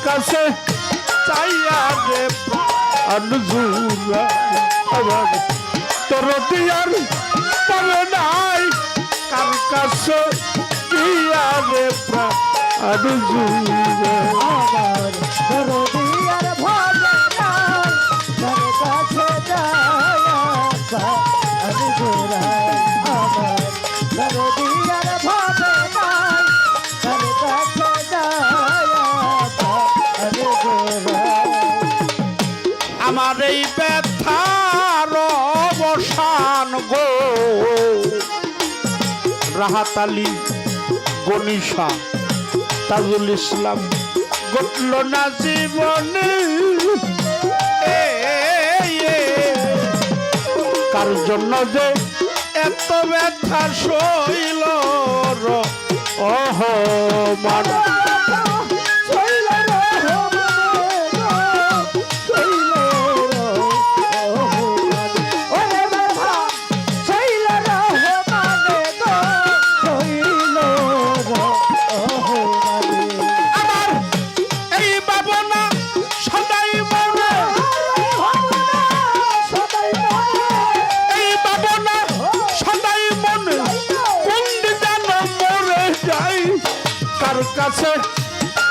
কাছে চাইয়া রে প্রাণুরা আমার তোর দিয়ার তবে নাই কার কাছে কিয়া রে প্রাণুরা আমার তোর দিয়ার ভবে নাই কার কাছে যায়া প্রাণুরা আমার তোর দিয়ার ভবে নাই কার কাছে যায়া আমার এই ব্যথার অবসান গো রাহাত আলী গনিশা তাজুল ইসলাম ঘটল না জীবনে কার জন্য যে এত ব্যথা সইল মান কাছে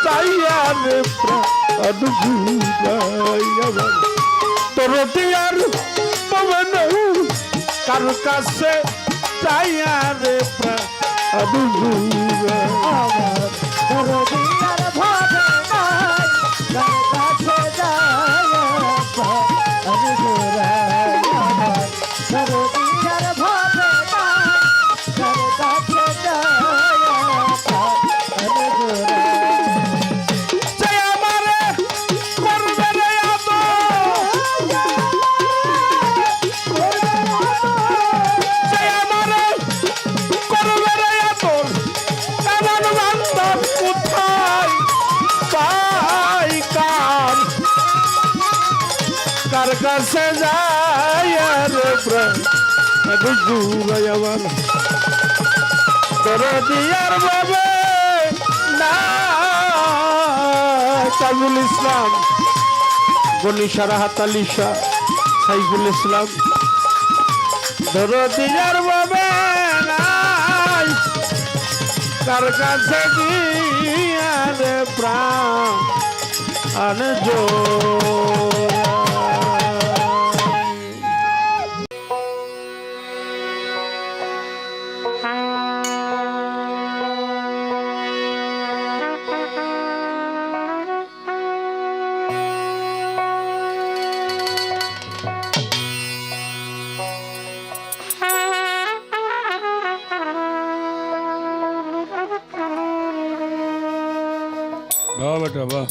চাইয়া রে প্রাণুরা তোর দিয়ার তবে নাই কার কাছে চাইয়া রে প্রাণুরা আমার তোর দিয়ার ভাবে নাই কার কাছে যায়া প্রাণুরা আমার তোর দিয়ার ভাবে নাই কার কাছে যায়া কার কাছে যায় রে প্রাণুরা আমার তোর দিয়ার বাবে না তাজুল ইসলাম গনিশা রাহাত আলিশা সাইফুল ইসলাম দরদিয়ার বাবে নাই কার কাছে গিয়ারে প্রাণ জোড়াই। वाह बेटा वाह।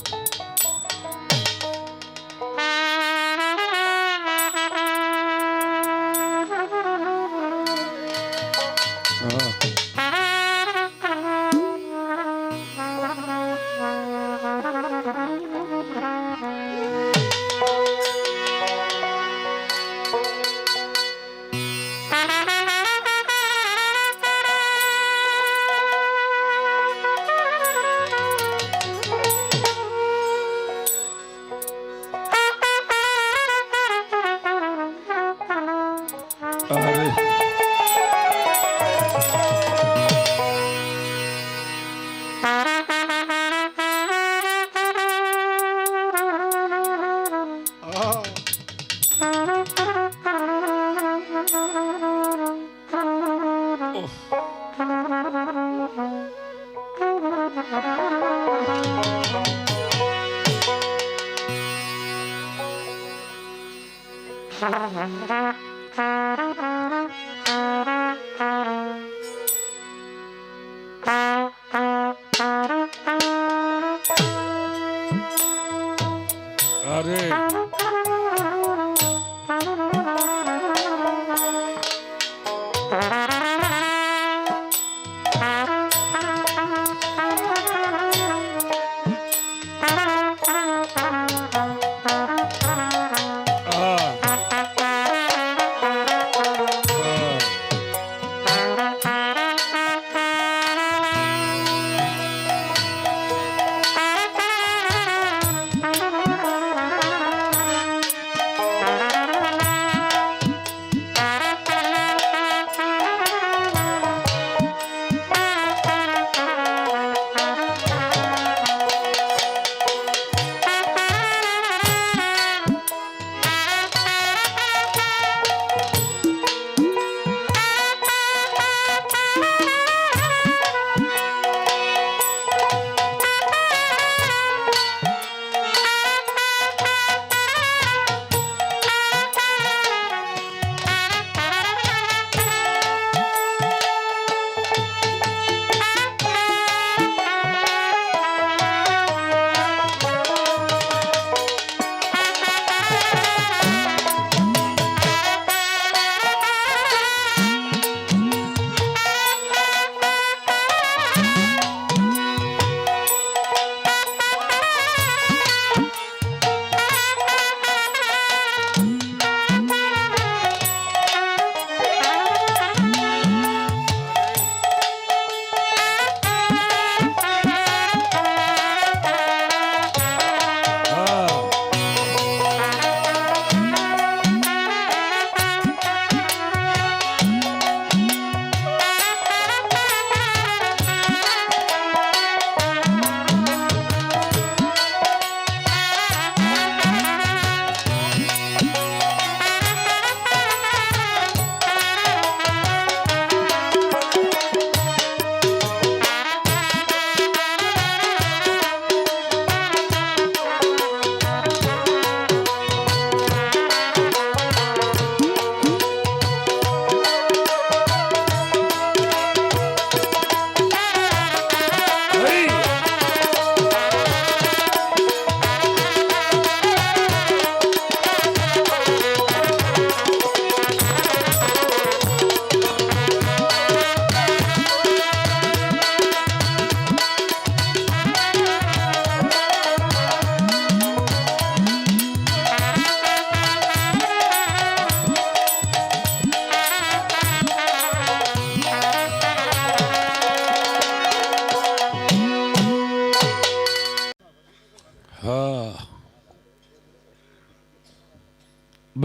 अरे अरे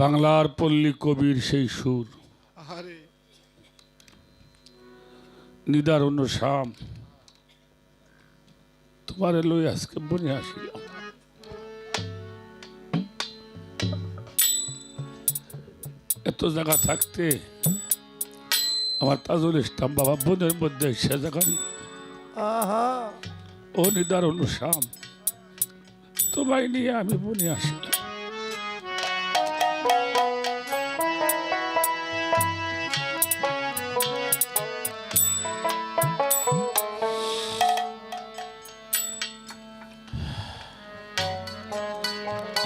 বাংলার পল্লী কবির সেই সুর আরে নিদারুণ শাম তোমার লই আজকে বনে আসিলাম। এত জায়গা থাকতে আমার তাজুল ইসলাম বাবা বনের মধ্যে সে জায়গা আহা ও নিদারুণ শাম তোমায় নিয়ে আমি বনে আসিলাম।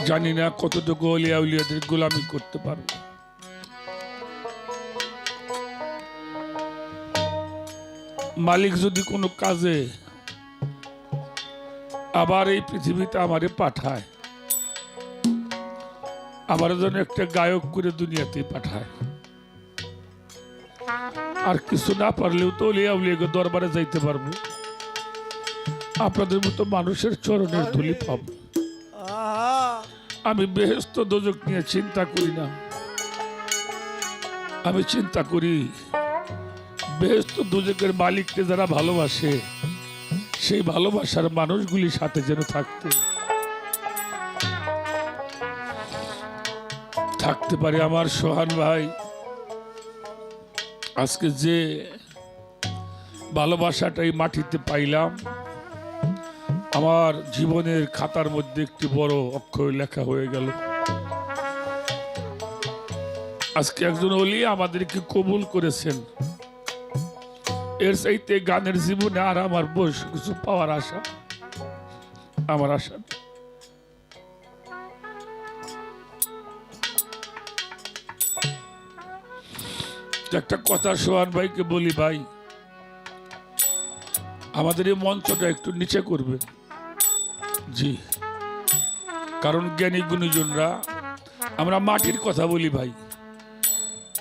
জানি না কতটুকু অলিয়া উলিয়াদের গোলামি করতে পারবো। মালিক যদি কোনো কাজে আবার এই পৃথিবীতে আমারে পাঠায়, আমার যেন একটা গায়ক করে দুনিয়াতে পাঠায়, আর কিছু না পারলেও তো অলিয়া উলিয়া দরবারে যাইতে পারবো, আপনাদের মতো মানুষের চরণের ধুলি পাবো। আহা আমি বেহেশত দোজক নিয়ে চিন্তা করি না, আমি চিন্তা করি বেহেশত দোজকের মালিককে যারা ভালোবাসে সেই ভালোবাসার মানুষগুলির সাথে যেন থাকতে পারে। আমার সোহান ভাই আজকে যে ভালোবাসাটাই মাটিতে পাইলাম, আমার জীবনের খাতার মধ্যে একটি বড় অক্ষর লেখা হয়ে গেল। আজকে একজন ওলি আমাদেরকে কবুল করেছেন, এর চাইতে গানের জীবনে আর আমার বয়স কিছু পাওয়ার আশা আমার আশা নেই। একটা কথা সোহান ভাইকে বলি, ভাই আমাদের এই মঞ্চটা একটু নিচে করবে। জি, কারণ জ্ঞানী গুণীজনরা আমরা মাটির কথা বলি ভাই,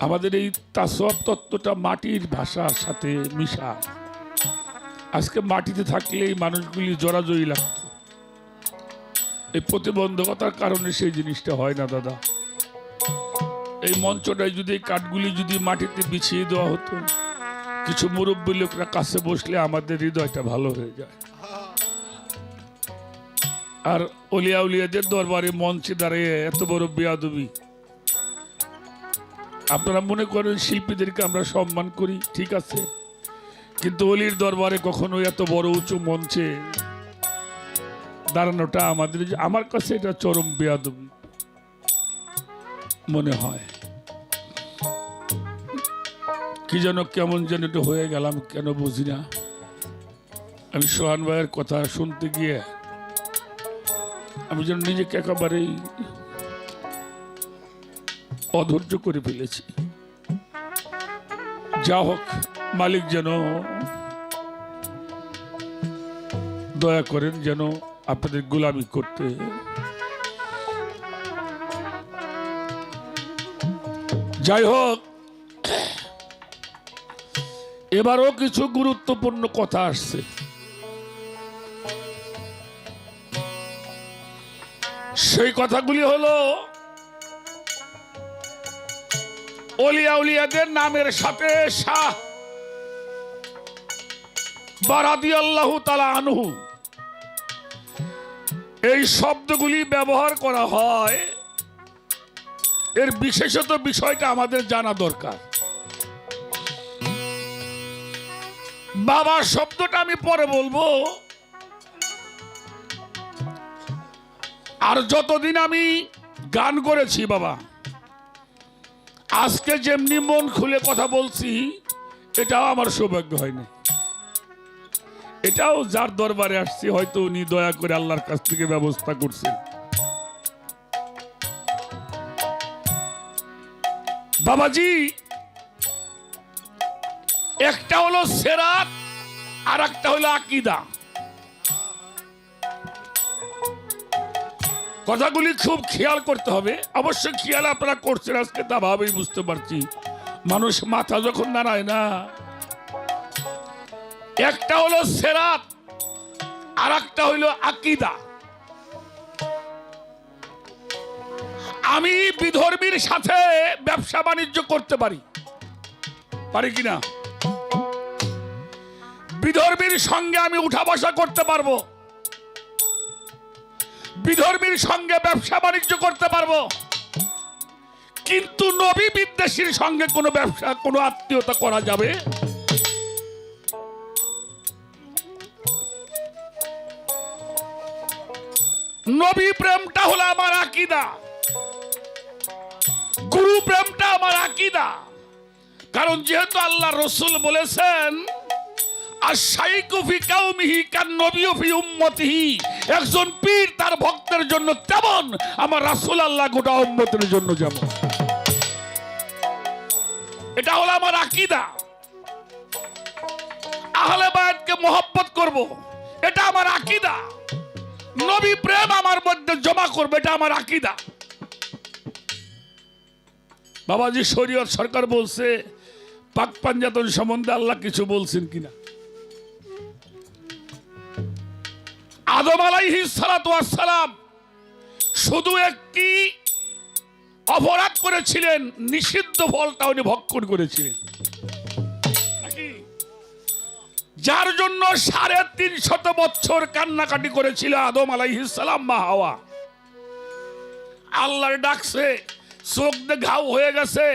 আমাদের এই তাসওয়াব তত্ত্বটা মাটির ভাষার সাথে মিশা। আজকে মাটিতে থাকলে এই মানুষগুলি জড়াজড়ি লাগতো, এই প্রতিবন্ধকতার কারণে সেই জিনিসটা হয় না দাদা। এই মঞ্চটায় যদি এই কাঠগুলি যদি মাটিতে বিছিয়ে দেওয়া হতো, কিছু মুরব্বী লোকরা কাছে বসলে আমাদের হৃদয়টা ভালো হয়ে যায়। আর অলিয়া উলিয়াদের দরবারে মঞ্চে দাঁড়িয়ে এত বড় বেয়াদবি, আপনারা মনে করেন শিল্পীদেরকে আমরা সম্মান করি, ঠিক আছে, কিন্তু অলির দরবারে কখনো এত বড় উঁচু মঞ্চে দাঁড়ানোটা আমার কাছে এটা চরম বেয়াদবি মনে হয়। কি যেন কেমন যেন এটা হয়ে গেলাম, কেন বুঝি না। আমি সোহান ভাইয়ের কথা শুনতে গিয়ে আমি যেন নিজেকে একেবারেই অধৈর্য করে ফেলেছি। যা হোক, মালিক যেন দয়া করেন, যেন আপনাদের গোলামি করতে যাই হোক। এবারও কিছু গুরুত্বপূর্ণ কথা আসছে। সেই কথাগুলি হলো অলিয়া উলিয়াদের নামের সাথে শাহ বা রাদিয়াল্লাহু তাআলা আনহু এই শব্দগুলি ব্যবহার করা হয়, এর বিশেষত বিষয়টা আমাদের জানা দরকার। বাবা শব্দটা আমি পরে বলবো, আর যতদিন আমি গান করেছি বাবা, আজকে যেমনি মন খুলে কথা বলছি, এটাও আমার সৌভাগ্য হয়নি। এটাও যার দরবারে আসছি হয়তো উনি দয়া করে আল্লাহর কাছ থেকে ব্যবস্থা করছেন। বাবাজি, একটা হলো সেরাত আর একটা হলো আকীদা। কথাগুলি খুব খেয়াল করতে হবে। অবশ্যই খেয়াল আপনারা করছেন আজকে, তা ভাবেই বুঝতে পারছি। মানুষ মাথা যখন নাড়ায় না, একটা হলো সেরাত আর একটা হলো আকীদা। আমি বিধর্মীর সাথে ব্যবসা বাণিজ্য করতে পারি, পারি কিনা? বিধর্মীর সঙ্গে আমি উঠা বসা করতে পারবো, বিধর্মীর সঙ্গে ব্যবসা বাণিজ্য করতে পারবো, কিন্তু নবী বিদ্বেষীর সঙ্গে কোনো ব্যবসা, কোনো আত্মীয়তা করা যাবে? নবী প্রেমটা হলো আমার আকীদা, গুরু প্রেমটা আমার আকীদা। কারণ যেহেতু আল্লাহ রসুল বলেছেন আশ-শাইখু ফি কওমিহি কান-নবিয়্যু ফি উম্মতিহি, একজন পীর তার ভক্তের জন্য তেমন আমার রাসূল আল্লাহ গোটা উম্মতের জন্য যেমন। এটা হলো আমার আকীদা। আহলে বায়াতকে মহব্বত করব, এটা আমার আকীদা। নবী প্রেম আমার মধ্যে জমা করবে, এটা আমার আকীদা। বাবাজি শরীয়ত সরকার বলছে পাক পাঞ্জাতন সম্বন্ধে আল্লাহ কিছু বলছেন কিনা? আদম আলাইহিস সালাতু ওয়াস সালাম শুধু একটি অপরাধ করেছিলেন, নিষিদ্ধ ফলটা উনি ভক্ষণ করেছিলেন নাকি? যার জন্য 350 বছর কান্নাকাটি করেছিল আদম আলাইহিস সালাম মা হাওয়া। আল্লাহর ডাকছে, চোখ দিয়ে ঘাও হয়ে গেছে,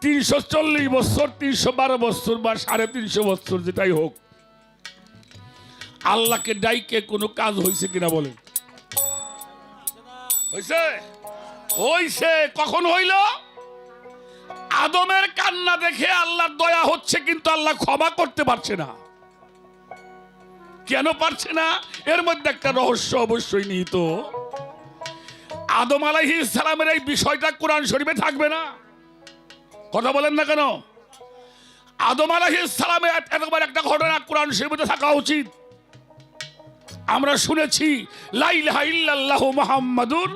340 বছর, 312 বছর বা 350 বছর যেটাই হোক, আল্লাহকে ডাইকে কোনো কাজ হয়েছে কিনা বলেন? হয়েছে? হইছে। কখন হইল? আদমের কান্না দেখে আল্লাহর দয়া হচ্ছে, কিন্তু আল্লাহ ক্ষমা করতে পারছে না। কেন পারছে না? এর মধ্যে একটা রহস্য অবশ্যই নিহিত। আদম আলাইহিস সালামের এই বিষয়টা কোরআন শরীফে থাকবে না? কথা বলেন না কেন? আদম আলাইহিস সালামের এতবার একটা ঘটনা কোরআন শরীফে থাকা উচিত। আমরা শুনেছি লা ইলাহা ইল্লাল্লাহু মুহাম্মাদুর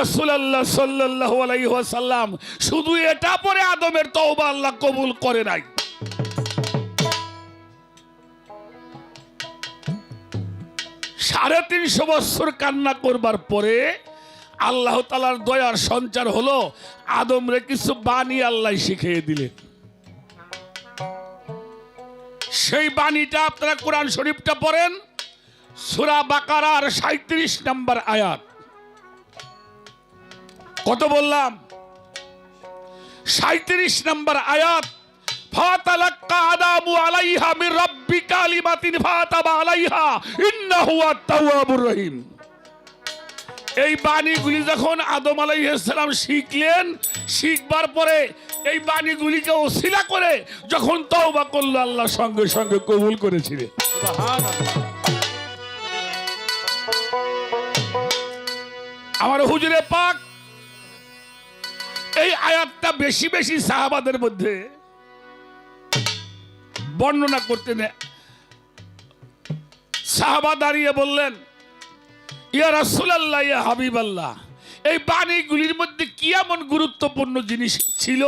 রাসূলুল্লাহ সাল্লাল্লাহু আলাইহি ওয়াসাল্লাম, শুধু এটা পরে আদমের তওবা আল্লাহ কবুল করে নাই। 350 বছর কান্না করবার পরে আল্লাহ তাআলার দয়ার সঞ্চার হলো, আদমরে কিছু বাণী আল্লাহ শিখিয়ে দিলেন। সেই বাণীটা আপনারা কোরআন শরীফটা পড়েন, সূরা বাকারার 37 নম্বর আয়াত। কত বললাম? 37 নম্বর আয়াত। ফাতালাক্কা আদামু আলাইহা মির রাব্বি কালিমাতিন ফাতাবা আলাইহা ইন্নাহু আত-তাওয়াবুর রহিম। এই বাণীগুলি যখন আদম আলাইহিস সালাম শিখলেন, শিখবার পরে এই বাণীগুলিকে ওসিলা করে যখন তওবা করলো, আল্লাহ সঙ্গে সঙ্গে কবুল করেছিলেন। সুবহানাল্লাহ। আমার হুজুরে পাক এই আয়াতটা বেশি বেশি সাহাবাদের মধ্যে বর্ণনা করতেন। সাহাবা দাঁড়িয়ে বললেন, ইয়া রাসূলুল্লাহ, ইয়া হাবিবাল্লাহ, এই বাণীগুলির মধ্যে কি এমন গুরুত্বপূর্ণ জিনিস ছিল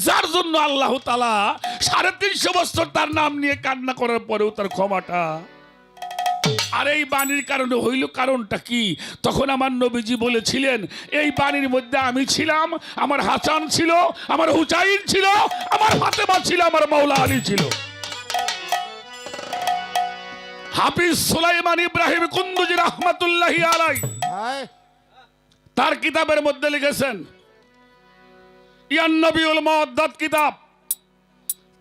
যার জন্য আল্লাহ তাআলা 350 বছর তার নাম নিয়ে কান্না করার পরেও তার ক্ষমাটা? আর এই বাণীর কারণে হইল, কারণটা কি? তখন আমার নবীজি বলেছিলেন, এই বাণীর মধ্যে আমি ছিলাম, আমার হাসান ছিল, আমার হুসাইন ছিল, আমার ফাতেমা ছিল, আমার মাওলা আলী ছিল। হাফিজ সুলাইমান ইব্রাহিম কুন্দুজি রাহমাতুল্লাহি আলাইহি তার কিতাবের মধ্যে লিখেছেন, ইয়ান নবিউল মুআদ্দাদ কিতাব,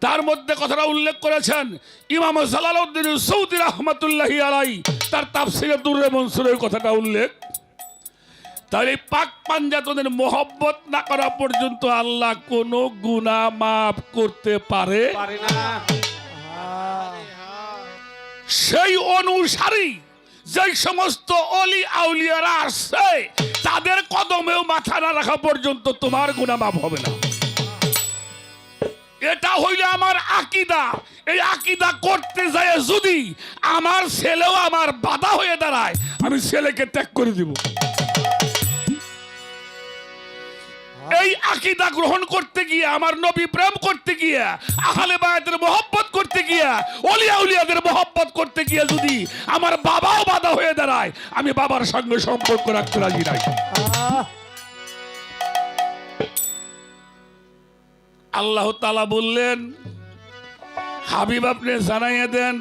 তার মধ্যে কথাটা উল্লেখ করেছেন ইমাম জালালউদ্দিন সৌদি রাহমাতুল্লাহি আলাইহি তার তাফসীরে দুররে মনসুরের কথাটা উল্লেখ। তাহলে পাক পাঞ্জাতনের মহব্বত না করা পর্যন্ত আল্লাহ কোনো গুনাহ মাফ করতে পারে না। সেই অনুসারী যেই সমস্ত অলি আউলিয়ারা আছে, তাদের কদমেও মাথা না রাখা পর্যন্ত তোমার গুনাহ মাফ হবে না। এটা হইল আমার আকীদা। এই আকীদা করতে যায় যদি আমার ছেলেও আমার বাধা হয়ে দাঁড়ায়, আমি ছেলেকে ত্যাগ করে দিব। এই আকীদা গ্রহণ করতে গিয়ে, আমার নবী প্রেম করতে গিয়ে, আহলে বায়াতের মহব্বত করতে গিয়ে, ওলিয়া উলিয়াদের মহব্বত করতে গিয়ে যদি আমার বাবাও বাধা হয়ে দাঁড়ায়, আমি বাবার সঙ্গে সম্পর্ক রাখতে রাজি নাই। আল্লাহ তাআলা বললেন, হাবিব আপনি জানাইয়া দেন।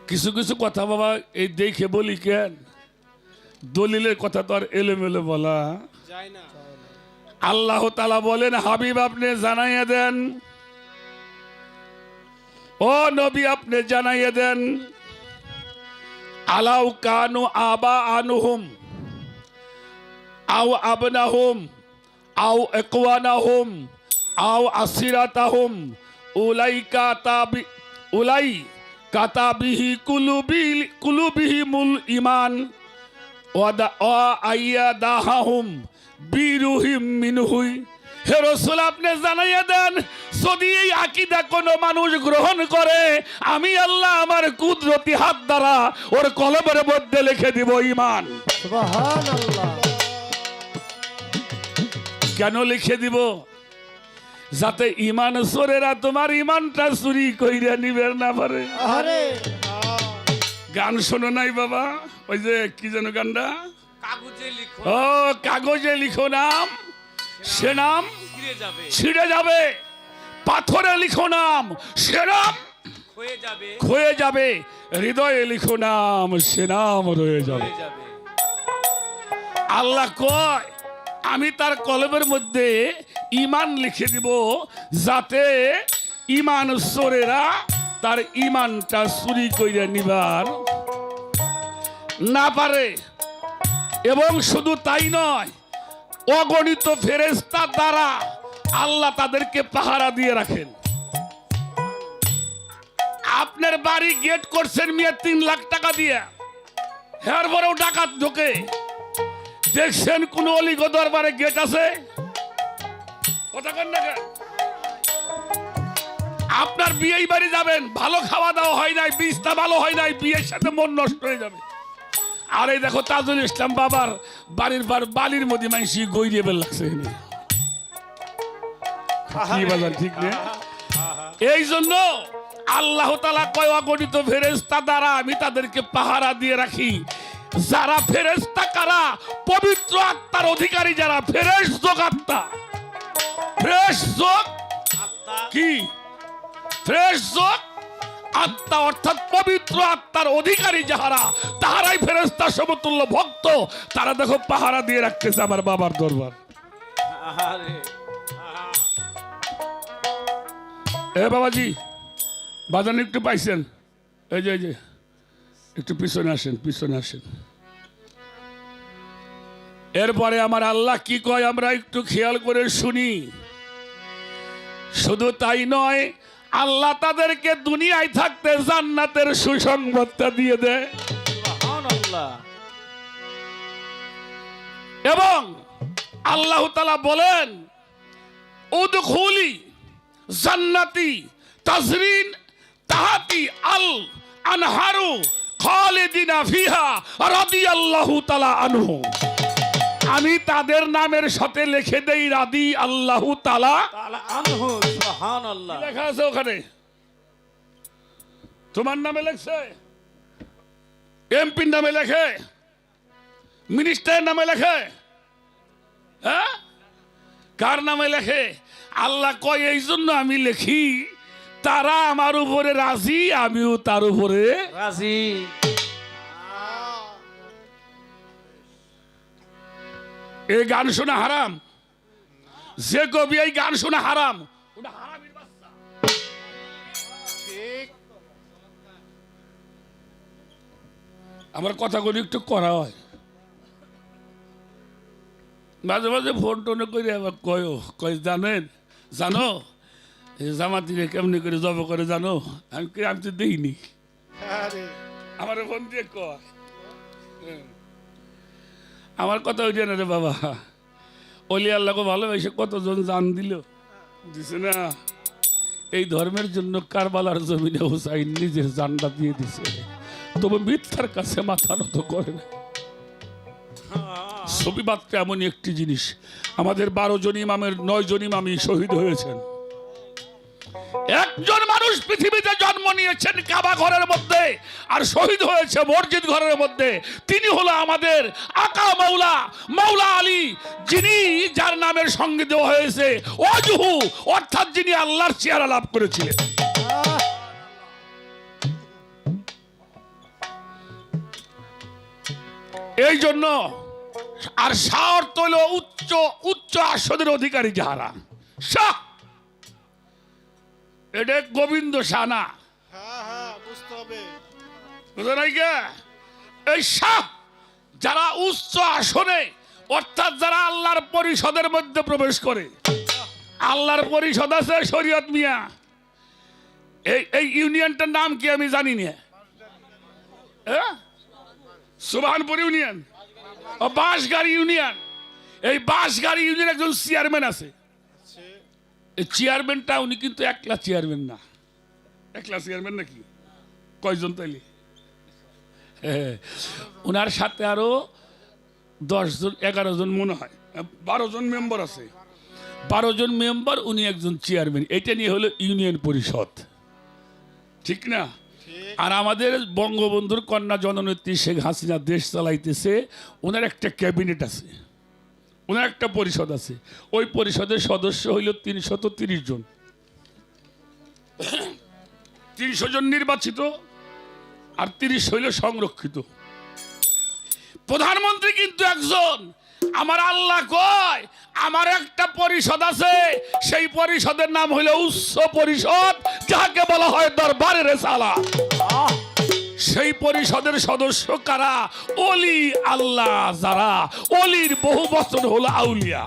কিছু কিছু কথা বাবা এই দেখে বলি কেন, দলিলের কথা তো আর এলোমেলো বলা যায় না। আল্লাহ তাআলা বলেন, হাবিব আপনি জানাইয়া দেন, ও নবী আপনি জানাইয়া দেন, আলাউ কানু আবা আনুহুম আও আবনাহুম আও ইকওয়ানাহুম আও আসিরাতাহুম উলাই কাতাবিহি কুলুবিহিমুল ঈমান ওয়া আইয়াদাহুম বিরুহিম মিনহুই। হে রাসূল আপনি জানাইয়া দেন, যদি এই আকীদা কোনো মানুষ গ্রহণ করে, আমি আল্লাহ আমার কুদরতি হাত দ্বারা ওর কলবের মধ্যে লিখে দিব ঈমান। সুবহানাল্লাহ। কেন লিখে দিব? যাতে ঈমান চোরেরা তোমার ঈমানটা চুরি কইরা নিবে না পারে। আরে গান শোনো নাই বাবা? ওই যে কি যেন গানটা, কাগজে লিখো ও কাগজে লিখো নাম, সে নাম ছিঁড়ে যাবে, ছিঁড়ে যাবে। পাথরে লিখো নাম, সে নাম হয়ে যাবে, ক্ষয়ে যাবে। হৃদয়ে লিখো নাম, সে নাম রয়ে যাবে। হয়ে যাবে। আল্লাহ কয়, আমি তার কলবের মধ্যে ঈমান লিখে দিব, যাতে ঈমান চোরেরা তার ঈমানটা চুরি কইরা নিবার না পারে। এবং শুধু তাই নয়, অগণিত ফেরেশতা দ্বারা আল্লাহ তাদেরকে পাহারা দিয়ে রাখেন। আপনার বাড়ি গেট করছেন মিয়া 3 লাখ টাকা দিয়ে, এর পরেও ডাকাত ঢোকে। দেখছেন কোন অলিগো দরবারে গেট আছে? কথা কন না কেন? আপনার বিয়েই বাড়ি যাবেন, ভালো খাওয়া দাওয়া হয় নাই, বিছনা ভালো হয় নাই, বিয়ের সাথে মন নষ্ট হয়ে যাবে। আর এই দেখো তাজুল ইসলাম বাবার বাড়ির বালির মধ্যে মাইসি গইরে বেল লাগছে। কি বাজার ঠিক নেই? এই জন্য আল্লাহ তাআলা কয়, অগণিত ফেরেশতা দ্বারা আমি তাদেরকে পাহারা দিয়ে রাখি। যারা ফেরেশতা কারা? পবিত্র আত্মার অধিকারী যারা, ফ্রেশ যোগ আত্মা। ফ্রেশ যোগ কি? ফ্রেশ যোগ আত্মা অর্থাৎ পবিত্র আত্মার অধিকারী যাহারা, তাহারাই ফেরেশতা সমতুল্য ভক্ত। তারা দেখো পাহারা দিয়ে রাখতেছে আমার বাবার দরবার। আরে এ বাবাজি, বাজান একটু পাইছেন? এই যে একটু পিছনে আসেন, পিছনে আসেন। এরপরে আমার আল্লাহ কি কয় আমরা একটু খেয়াল করে শুনি। শুধু তাই নয়, আল্লাহ তাদেরকে দুনিয়ায় থাকতে জান্নাতের সুসংবাদটা দিয়ে দেয়। সুবহানাল্লাহ। এবং আল্লাহ তাআলা বলেন, উদখুলি জান্নাতি তাজরিন তাহাতি আল আনহারু খালিদিনা ফিহা রাদিয়াল্লাহু তাআলা আনহু। আমি তাদের নামের সাথে লিখে দেই রাদি আল্লাহু তাআলা আনহু। সুবহানাল্লাহ। লেখা আছে ওখানে, তোমার নামে লেখছে, এমপির নামে লেখে, মিনিস্টারের নামে লেখে, হ্যাঁ কার নামে লেখে? আল্লাহ কয় এই জন্য আমি লিখি, তারা আমার উপরে রাজি, আমিও তার উপরে রাজি। এই গান শোনা হারাম। যে কবি এই গান শোনা হারাম, ওটা হারামির বাচ্চা। আমার কথাগুলো একটু করা হয়, মাঝে মাঝে ফোন টোনে করে আবার কয় জানেন, জানো জামাতিরে কেমনি করে জব করে জানো? আমি তো দেইনি, আমার ফোন দিয়ে কয়। আমার কথা ওইটা না রে বাবা, অলি আল্লাহকে ভালোবেসে কতজন জান দিছে না। এই ধর্মের জন্য কারবালার জমিনে হুসাইন নিজের জানটা দিয়ে দিছে, তবে মিথ্যার কাছে মাথা নত করে না। ছবিবাদটা এমনই একটি জিনিস, আমাদের 12 জন ইমামের 9 জন ইমামই শহীদ হয়েছেন। একজন মানুষ পৃথিবীতে জন্ম নিয়েছেন কাবা ঘরের মধ্যে আর শহীদ হয়েছে মসজিদ ঘরের মধ্যে, তিনি হলো আমাদের আকা মাওলা মাওলা আলী, যিনি যার নামের সঙ্গে দেওয়া হয়েছে ওয়াজহু, অর্থাৎ যিনি আল্লাহর চেহারা লাভ করেছিলেন। এই জন্য আর শাহ অর্থ হল উচ্চ উচ্চ আসনের অধিকারী যাহারা। শাহ এটা গোবিন্দ শাহ না, হ্যাঁ হ্যাঁ বুঝতে হবে। বুঝো নাই কে? এই শাহ যারা উচ্চ আসনে, অর্থাৎ যারা আল্লাহর পরিষদের মধ্যে প্রবেশ করে। আল্লাহর পরিষদ আছে শরীয়ত মিয়া, এই ইউনিয়নটার নাম কি আমি জানি না। সুবহানপুর ইউনিয়ন, বাঁশগাড়ি ইউনিয়ন। এই বাঁশগাড়ি ইউনিয়ন একজন চেয়ারম্যান আছে। এই চেয়ারম্যানটা উনি কিন্তু একলা চেয়ারম্যান না। একলা চেয়ারম্যান নাকি? কয়জন তাইলে? ওনার সাথে আরো 10 জন 11 জন মনে হয়, 12 জন মেম্বার আছে। 12 জন মেম্বার, উনি একজন চেয়ারম্যান। এটা নিয়ে হলো ইউনিয়ন পরিষদ, ঠিক না? আর আমাদের বঙ্গবন্ধুর কন্যা জননেত্রী শেখ হাসিনা দেশ চালাইতেছে, ওনার একটা ক্যাবিনেট আছে, ওনার একটা পরিষদ আছে। ওই পরিষদের সদস্য হইল 330 জন। 300 জন নির্বাচিত আর 30 হইল সংরক্ষিত। প্রধানমন্ত্রী কিন্তু একজন। আমার আল্লাহ কয় আমার একটা পরিষদ আছে, সেই পরিষদের নাম হইল উচ্চ পরিষদ, যাকে বলা হয় দরবারে রেসালাত। সেই পরিষদের সদস্য কারা? ওলি আল্লাহ, যারা ওলির বহু বচন হলো আউলিয়া।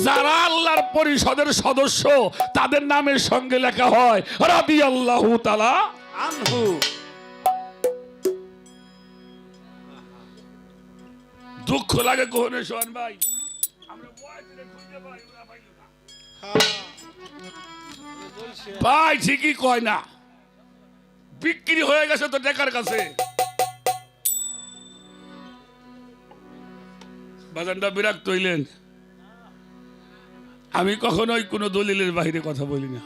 যারা আল্লাহর পরিষদের সদস্য তাদের নামের সঙ্গে লেখা হয় রাদিয়াল্লাহু তাআলা আনহু। দুঃখ লাগে কোহনে সোহান ভাই, আমরা বয়সে খুঁজে পাই, ওরা পাইল না। ভাই ঠিকই কয় না, বিক্রি হয়ে গেছে তো টাকার কাছে। বাজানটা বিরক্ত হইলেন। আমি কখনোই কোনো দলিলের বাইরে কথা বলি না।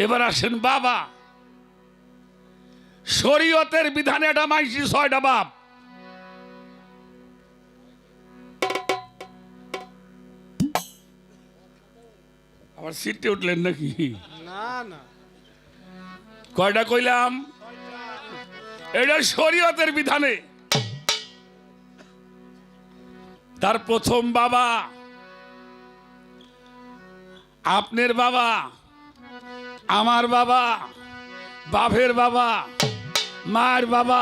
এবার আসেন বাবা, শরীয়তের বিধানে এটা মাইছি 6টা বাপ। আবার সিটে উঠলেন নাকি? না না, কয়টা কইলাম? এটা শরীয়তের বিধানে। তার প্রথম বাবা, আপনার বাবা, আমার বাবা, বাপের বাবা, মায়ের বাবা,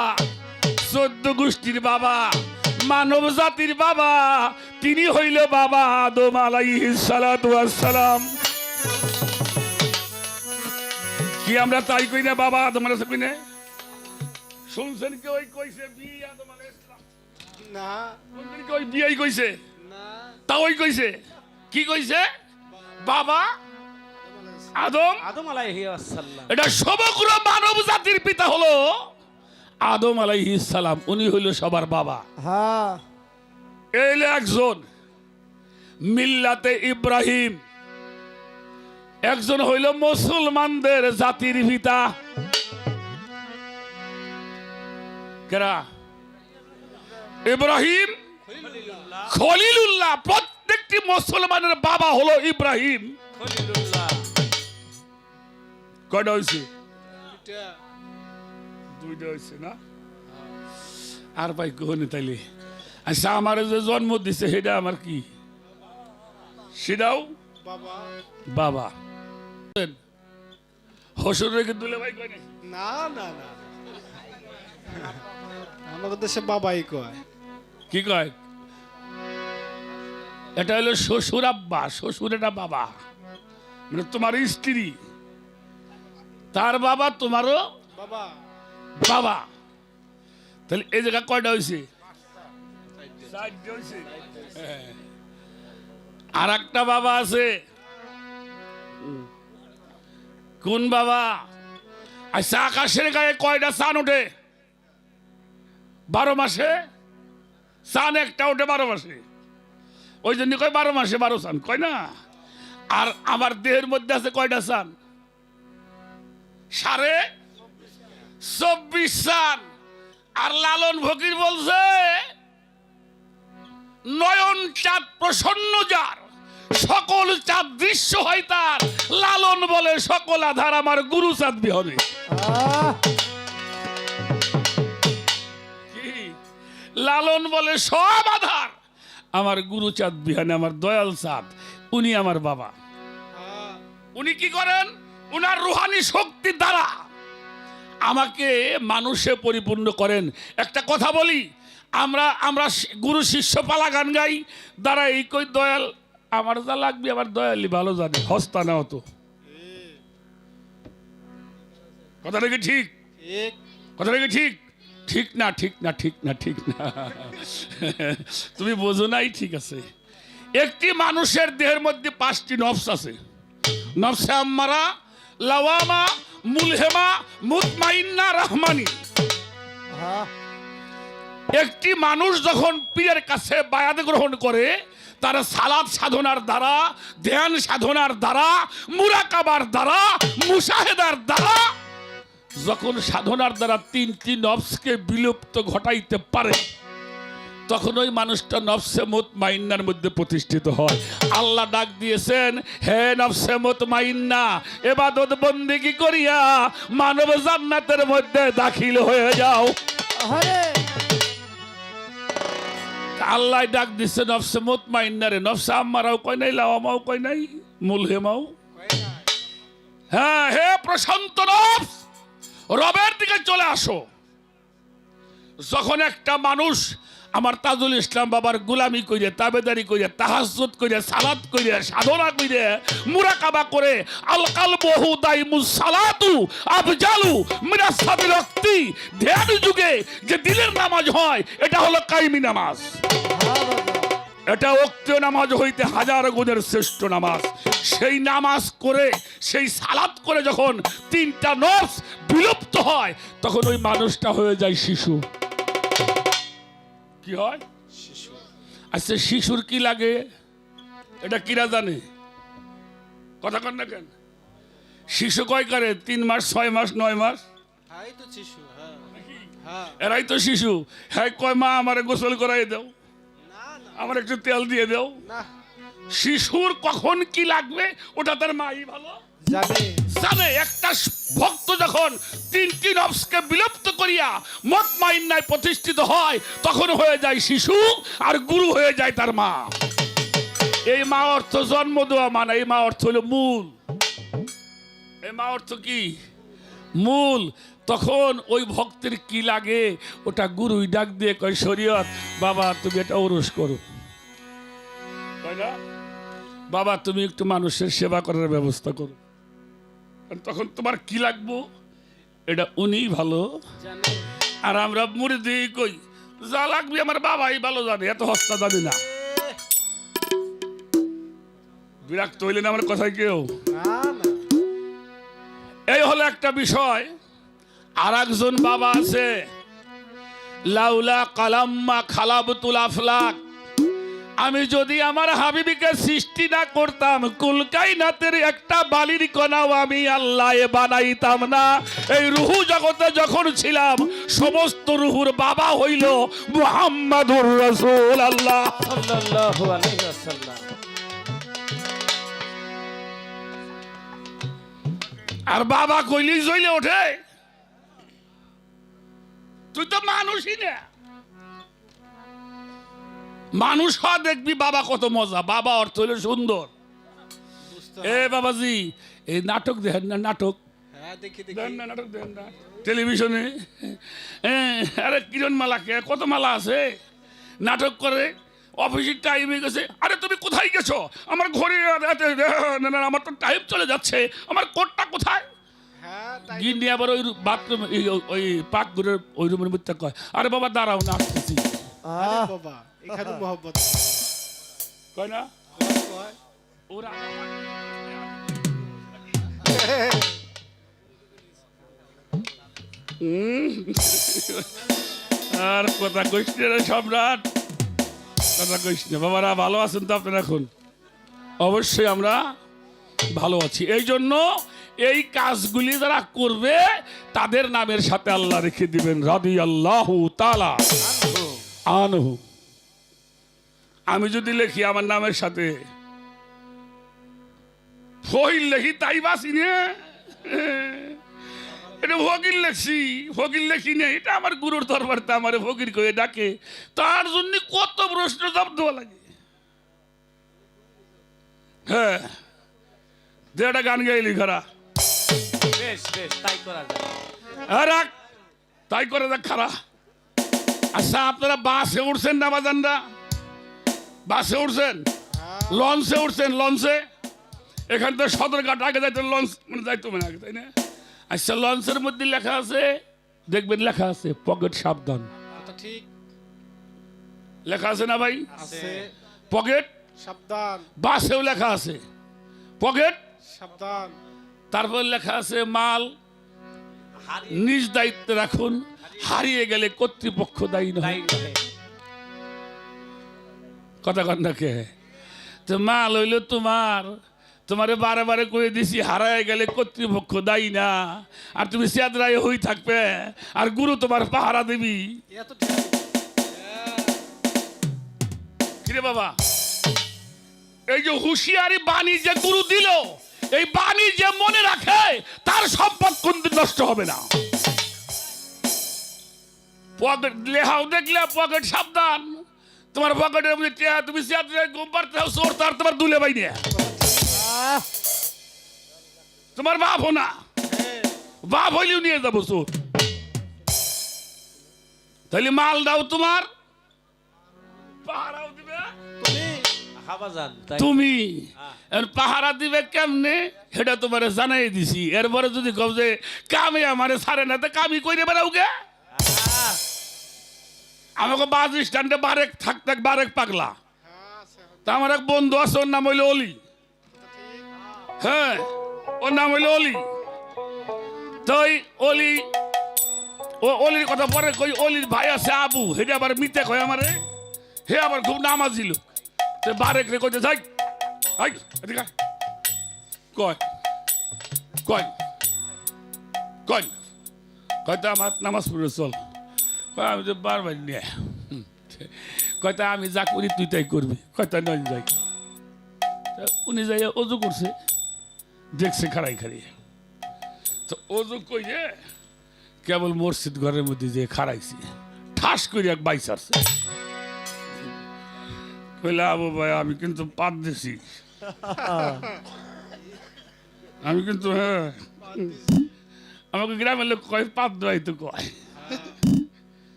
14 গোষ্ঠীর বাবা, মানব জাতির বাবা, তিনি হইল বাবা আদম আলাইহিস সালাতু ওয়াস সালাম। কি আমরা তাই কই না? বাবা আদম আলাইহিস কই না? শুনছেন কি ওই কইছে বি আদম আলাইহিস সালাম? না শুনছেন কি ওই বিয়াই কইছে? না, তা ওই কইছে কি কইছে? বাবা আদম। আদম আলাইহিস সালাম। এটা সমগ্র মানব জাতির পিতা হলো আদম আলাইহিস সালাম, উনি হইল সবার বাবা। হ্যাঁ এই একজন মিল্লাতে ইব্রাহিম, একজন হইল মুসলমানদের জাতির পিতা। কেরা? ইব্রাহিম খলিলুল্লাহ। প্রত্যেকটি মুসলমানের বাবা হলো ইব্রাহিম। খলিলুল্লাহ। কয়টা হয়েছে? এটা 2টা হয়েছে না? আর ভাই কোহনে তাইলে? আচ্ছা, আমার যে জন্ম দিছে সেটা আমার কি? সেটাও বাবা। বাবা। হসুর রেখে দুলে ভাই কয় নাকি? না না না, আমাদের দেশে বাবাই কয়। কি কয়? এটা হলো শ্বশুর আব্বা, শ্বশুর এটা বাবা, মানে তোমার স্ত্রী, তার বাবা তোমারও বাবা বাবা। তাহলে এই জায়গা কয়টা হয়েছে? আর একটা বাবা আছে। কোন বাবা? আচ্ছা, আকাশের গায়ে কয়টা চান ওঠে 12 মাসে? চান একটা ওঠে 12 মাসে, ওই জন্য কয় 12 মাসে 12 চান, কয় না? আর আমার দেহের মধ্যে আছে কয়টা সান? 24.5 সান। আর লালন ফকির বলছে নয়ন চাঁদ প্রসন্ন যার, সকল চাঁদ দৃশ্য হয় তার। লালন বলে সকল আধার আমার গুরু চাঁদ বিহনে। কি? লালন বলে সব আধার আমার গুরু চাঁদ বিহানে, আমার দয়াল চাঁদ, উনি আমার বাবা। হ্যাঁ উনি কি করেন? উনার রুহানি শক্তির দ্বারা আমাকে মানুষে পরিপূর্ণ করেন। একটা কথা বলি, আমরা আমরা গুরু শিষ্য পালা গান গাই, দ্বারা এই কই দয়াল আমার যা লাগবে আমার দয়ালি ভালো জানে, হস্তা নাও তো। কথাটা কি ঠিক? ঠিক কথাটা কি ঠিক? ঠিক না, ঠিক না, ঠিক না, ঠিক না। তুমি বোঝো নাই, ঠিক আছে। একটি মানুষের দেহের মধ্যে 5টি নফস আছে। নফসে আম্মারা, লাওয়ামা, মুলহেমা, মুতমাইন্না, রহমানি। একটি মানুষ যখন পীরের কাছে বায়াত গ্রহণ করে, তার সালাত সাধনার দ্বারা, ধ্যান সাধনার দ্বারা, মুরাকাবার দ্বারা, মুশাহেদার দ্বারা যখন সাধনার দ্বারা 3টি নফসকে বিলুপ্ত ঘটাইতে পারে, তখন ওই মানুষটা নফসে মুতমাইন্নার মধ্যে প্রতিষ্ঠিত হয়। আল্লাহ ডাক দিয়েছেন, হে নফসে মুতমাইন্না, ইবাদত বন্দেগী করিয়া মানব জান্নাতের মধ্যে দাখিল হয়ে যাও। আল্লাহ ডাক দিচ্ছে নফসে মুতমাইন্নারে। নফসে আম্মারাও কয় নাই, লাওয়ামাও কয় নাই, মুলহেমাও। হ্যাঁ, হে প্রশান্ত নফস, রবের দিকে চলে আসো। যখন একটা মানুষ আমার তাজুল ইসলাম বাবার গুলামি কইরে, তাবেদারি কইরে, তাহাজ্জুদ কইরে, সালাত কইরে, সাধনা কইরে, মুরাকাবা করে, আল কালবহু দাইমুস সালাতু আফজালু মিনাস সাবিল ওয়াক্তি, ধ্যান যুগে যে দিলের নামাজ হয় এটা হলো কায়েমি নামাজ। এটা ওয়াক্তীয় নামাজ হইতে 1000 গুণের শ্রেষ্ঠ নামাজ। সেই নামাজ করে, সেই সালাত করে যখন 3টা নফস বিলুপ্ত হয়, তখন ওই মানুষটা হয়ে যায় শিশু। কি হয়? শিশু। আচ্ছা, শিশুর কি লাগে এটা কিরা জানে? কথা কন না কেন? শিশু কয় করে? 3 মাস, 6 মাস, 9 মাস, হাই তো শিশু। হ্যাঁ হ্যাঁ এরাই তো শিশু। হ্যাঁ, কয় মা আমারে গোসল করাই দাও, না না আমার একটু তেল দিয়ে দাও। না শিশুর কখন কি লাগবে ওটা তার মাই ভালো জানে। জানে। একটা ভক্ত যখন 3টি নফসকে বিলুপ্ত করিয়া মুতমাইন্নায় প্রতিষ্ঠিত হয়, তখন হয়ে যায় শিশু, আর গুরু হয়ে যায় তার মা। এই মা অর্থ জন্ম দেওয়া মা না, এই মা অর্থ হলো মূল। এই মা অর্থ কি? মূল। তখন ওই ভক্তের কি লাগে ওটা গুরুই ডাক দিয়ে কয়, শরীয়ত বাবা তুমি এটা ওরস করো, তাই না? বাবা তুমি একটু মানুষের সেবা করার ব্যবস্থা করো। তখন তোমার কি লাগবো এটা উনিই ভালো। আর আমরা মুরিদি কই, যা লাগবে আমার বাবাই ভালো জানে, এত হস্তা জানি না। বিরাক্ত হইলেন আমার কথায় কেউ? না না এই হলো একটা বিষয়। আর একজন বাবা আছে, লাউলা কালাম্মা খালাবতুল আফলাক, আমি যদি আমার হাবিবিকে সৃষ্টি না করতাম, কুলকাইনাতের একটা বালির কণাও আমি আল্লাহ বানাইতাম না। এই রুহু জগতে যখন ছিলাম, সমস্ত রুহুর বাবা হইল মুহাম্মাদুর রাসূলুল্লাহ সাল্লাল্লাহু আলাইহি ওয়াসাল্লাম। আর বাবা কইলি জ্বলে ওঠে। তুই তো মানুষই না। মানুষ হওয়া দেখবি বাবা কত মজা। বাবা অর্থ হইল সুন্দর। এ বাবাজি, এই নাটক দেখেন না? নাটক হ্যাঁ দেখি দেখি। দেখেন না? নাটক দেখেন না টেলিভিশনে? আরে কিরণ মালাকে কত মালা আছে, নাটক করে। অফিসের টাইমে গেছে, আরে তুমি কোথায় গেছো? আমার ঘড়ি, আমার তো টাইম চলে যাচ্ছে, আমার কোটটা কোথায়? হ্যাঁ তাই গিন্নি আবার ওই বাথরুম, ওই পাকঘরের ওই রুমের মধ্যে কয়, আরে বাবা দাঁড়াও না, আসতেছি। আরে বাবা এখানে মোহাম্মদ কয় না কয়। ওরা আর কথা কইস না সম্রাট, কথা কইস না। বাবারা ভালো আছেন তো আপনারা? এখন অবশ্যই আমরা ভালো আছি। এই জন্য এই কাজগুলি যারা করবে তাদের নামের সাথে আল্লাহ রেখে দিবেন রাদিয়াল্লাহু তাআলা আনহু। আমি যদি লিখি আমার নামের সাথে ফকির লেখি তাই বাসি নে, এটা ফকির লেখছি, ফকির লেখি নে, এটা আমার গুরুর দরবারতে আমার ফকির কয়ে ডাকে, তার জন্য কত প্রশ্ন জবাব দেওয়া লাগে। হ্যাঁ, যে একটা গান গাইলি খারা, বেশ বেশ তাই করা যায়। রাখ তাই করে দেখ খারা। আচ্ছা, আপনারা বাসে উঠছেন না বাজানরা? বাসে উঠছেন, লঞ্চে উঠছেন? লঞ্চে এখান থেকে সদরঘাট আগে যাইতে লঞ্চ মানে যাইতো মানে আগে, তাই না? আচ্ছা, লঞ্চের মধ্যে লেখা আছে, দেখবেন লেখা আছে পকেট সাবধান। কথা ঠিক লেখা আছে না ভাই? আছে। পকেট সাবধান, বাসেও লেখা আছে পকেট। সাবধান। তারপর লেখা আছে মাল নিজ দায়িত্বে রাখুন, হারিয়ে গেলে কর্তৃপক্ষ দায়ী নয়। তাই নয়। কথা কন্যাকে তো মাল হইল তোমার, তোমারে বারে বারে করে দিছি, হারায় গেলে কর্তৃপক্ষ দায়ী না। আর তুমি সেদরাই হই থাকবে, আর গুরু তোমার পাহারা দিবি। এত ঠিক। কিরে বাবা, এই যে হুঁশিয়ারি বাণী যে গুরু দিল, এই বাণী যে মনে রাখে তার সম্পদ কোনদিন নষ্ট হবে না। পকেট লেহাও দেখলে পকেট সাবধান, তোমার পকেটের মধ্যে টেহা, তুমি সেদরাই ঘুম পাড়তে হও, চোর তার তোমার দুলে বাই নিয়ে তোমার বাপ হো না, বাপ হইলেও নিয়ে যাবো চোর। তাহলে মাল দাও তোমার, পাহারাও দিবে হাবাজান তাই। তুমি। আর পাহারা দিবে কেমনে সেটা তোমারে জানাই দিছি। এরপরে যদি কও যে কামে আমারে ছাড়ে না, তো কামি কইরে বেড়াও গে। আমাকে বাস স্ট্যান্ডে বারেক থাক বারেক পাগলা, তা আমার এক বন্ধু আছে, ওর নাম হইলো অলি। হ্যাঁ, ওর নাম হইলো অলি। তো অলি, ও অলির কথা পরে কই, অলির ভাই আছে আবু, হেটা আবার মিথ্যে কয় আমারে, হে আবার খুব নামাজি লোক। তো বারেক রে কইতে যাই, আই এদিকে আয়। কয় কয় কয় কয়টা আমার নামাজ পড়ে চল। কয় আমি তো বারবার নিয়ে, কয়টা আমি যা করি তুই তাই করবি, কয়টা নয় যাই। উনি যাই অজু করছে, দেখছে খাড়াই খাড়িয়ে, তো অজু কইরে কেবল মসজিদ ঘরের মধ্যে যে খাড়াইছি, ঠাস করে এক বাইস আসছে। কইলে আবু ভাই আমি কিন্তু পাত দিছি, আমি কিন্তু, হ্যাঁ আমাকে গ্রামের লোক কয় পাত দেওয়াই তো কয়,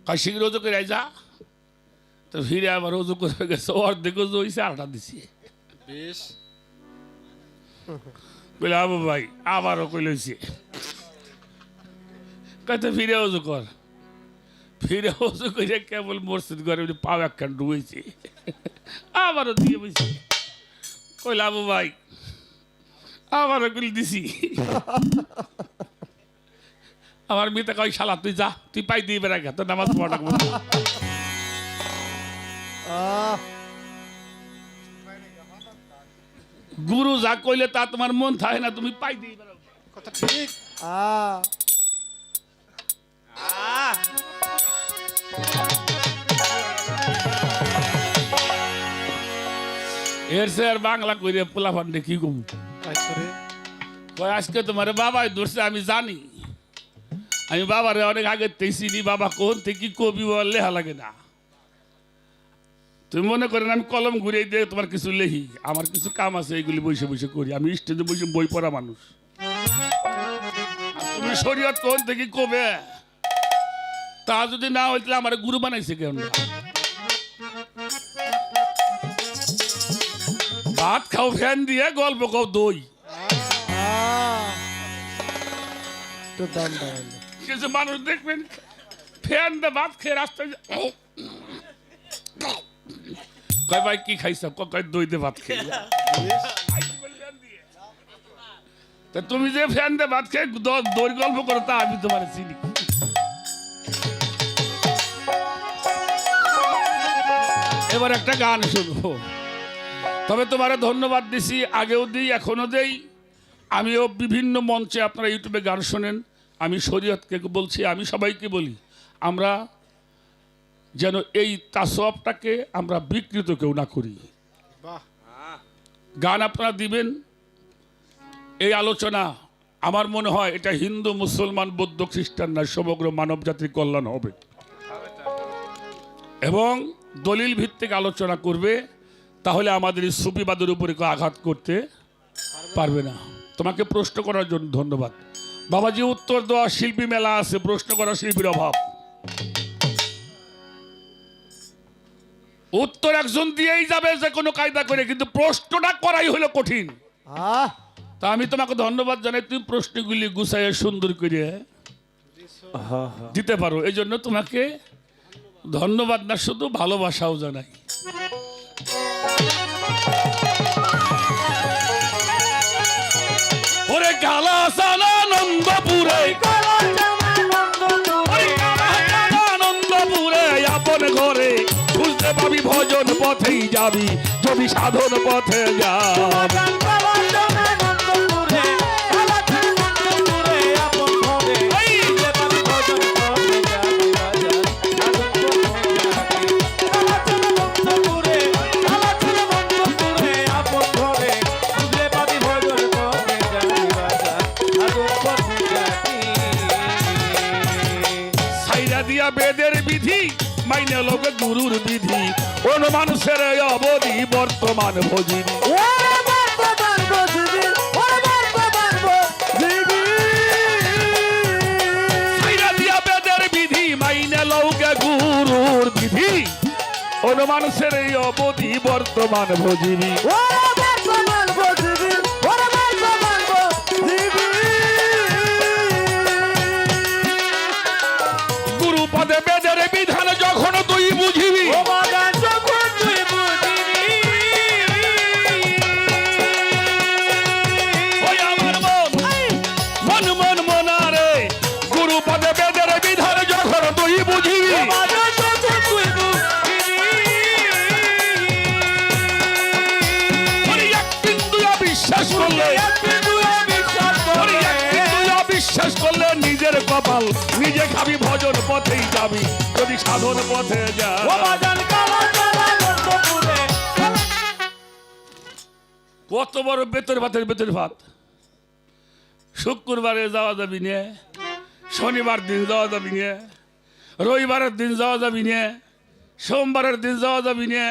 কয় শীঘ্র অজু করে যা। তো ফিরে আবার অজু করে গেছে, অর্ধেক অজু হয়েছে, আটা দিছি। বেশ। কইলে আবু ভাই আবারও কইলছে, কয়তো ফিরে অজু কর। ফিরে অজু করে কেবল মসজিদ ঘরে পাও একখান ডুবেছে, আবারও দিয়ে বসে। কইলে আবু ভাই আবারও কইলে দিছি। আমার মেয়েতে কই শালা তুই যা, তুই পাই দিয়ে বেড়া গে, তোর নামাজ পড়া লাগবে না। গুরু যা কইলে তা তোমার মন থাকে না, তুমি পাই দিয়ে বেড়াও। কথা ঠিক। এর সে আর বাংলা কইরে পোলা ফান্ডে কি কম তাই করে। কয় আজকে তোমার বাবাই ধরছে, আমি জানি, আমি বাবারে অনেক আগে চিনি, বাবা কোন থেকে কবি বললে লাগে না। তুমি মনে করেন আমি কলম ঘুরিয়ে দিয়ে তোমার কিছু লেখি, আমার কিছু কাম আছে, এইগুলি বসে বসে করি। আমি স্টেজে বসে বই পড়া মানুষ। আর তুমি শরীয়ত কোন থেকে কবে, তা যদি না হইলে আমার গুরু বানাইছে কেন? ভাত খাও ফ্যান দিয়ে, গল্প খাও দই। কিছু মানুষ দেখবেন ফ্যান দিয়ে ভাত খেয়ে রাস্তায় কয় ভাই কি খাইছ, কয় দই দিয়ে ভাত খেয়ে। তা তুমি যে ফ্যান দিয়ে ভাত খেয়ে দই গল্প করো, তা আমি তোমার চিনি। এবার একটা গান শুনবো, তবে তোমারে ধন্যবাদ দিছি, আগেও দিই এখনো দেই। আমিও বিভিন্ন মঞ্চে আপনারা ইউটিউবে গান শোনেন, আমি শরীয়তকে বলছি, আমি সবাইকে বলি আমরা যেন এই তাসওয়াবটাকে আমরা বিকৃত কেউ না করি। বাহ গান আপনারা দিবেন, এই আলোচনা আমার মনে হয় এটা হিন্দু মুসলমান বৌদ্ধ খ্রিস্টান না, সমগ্র মানব জাতির কল্যাণ হবে এবং দলিল ভিত্তিক আলোচনা করবে, তাহলে আমাদের এই সুফিবাদের উপরে কেউ আঘাত করতে পারবে না। তোমাকে প্রশ্ন করার জন্য ধন্যবাদ বাবাজি। উত্তর দেওয়া শিল্পী মেলা আছে, প্রশ্ন করা শিল্পীর অভাব। উত্তর একজন দিয়েই যাবে যে কোনো কায়দা করে, কিন্তু প্রশ্নটা করাই হলো কঠিন। তা আমি তোমাকে ধন্যবাদ জানাই, তুমি প্রশ্নগুলি গুছাইয়ে সুন্দর করে দিতে পারো, এই জন্য তোমাকে ধন্যবাদ না শুধু ভালোবাসাও জানাই। ওরে গালা আনন্দপুরে, আনন্দপুরে আপন ঘরে খুঁজতে পাবি, ভজন পথেই যাবি যদি সাধন পথে যাবি। বেদের বিধি মাইনে লোকে গুরুর বিধি, কোন মানুষের অবধি বর্তমান ভজিনি। বেদের বিধি মাইনে লোকে গুরুর বিধি, কোন মানুষের অবধি বর্তমান ভজিনি। পদে বেদের বিধান যখন তুই বুঝিবি, মন মন মনারে গুরু পদে বেদের বিধান যখন তুই বুঝিবি, বিশ্বাস করলে বিশ্বাস করলে নিজের কপাল নিজে খাবি, ভজন পথেই যাবি যদি সাধন পথে যা। কত বড় বেতর ভাতের বেতর ভাত। শুক্রবারে যাওয়া যাবি নিয়ে, শনিবার দিন যাওয়া যাবি নিয়ে, রবিবারের দিন যাওয়া যাবি নিয়ে, সোমবারের দিন যাওয়া যাবি নিয়ে,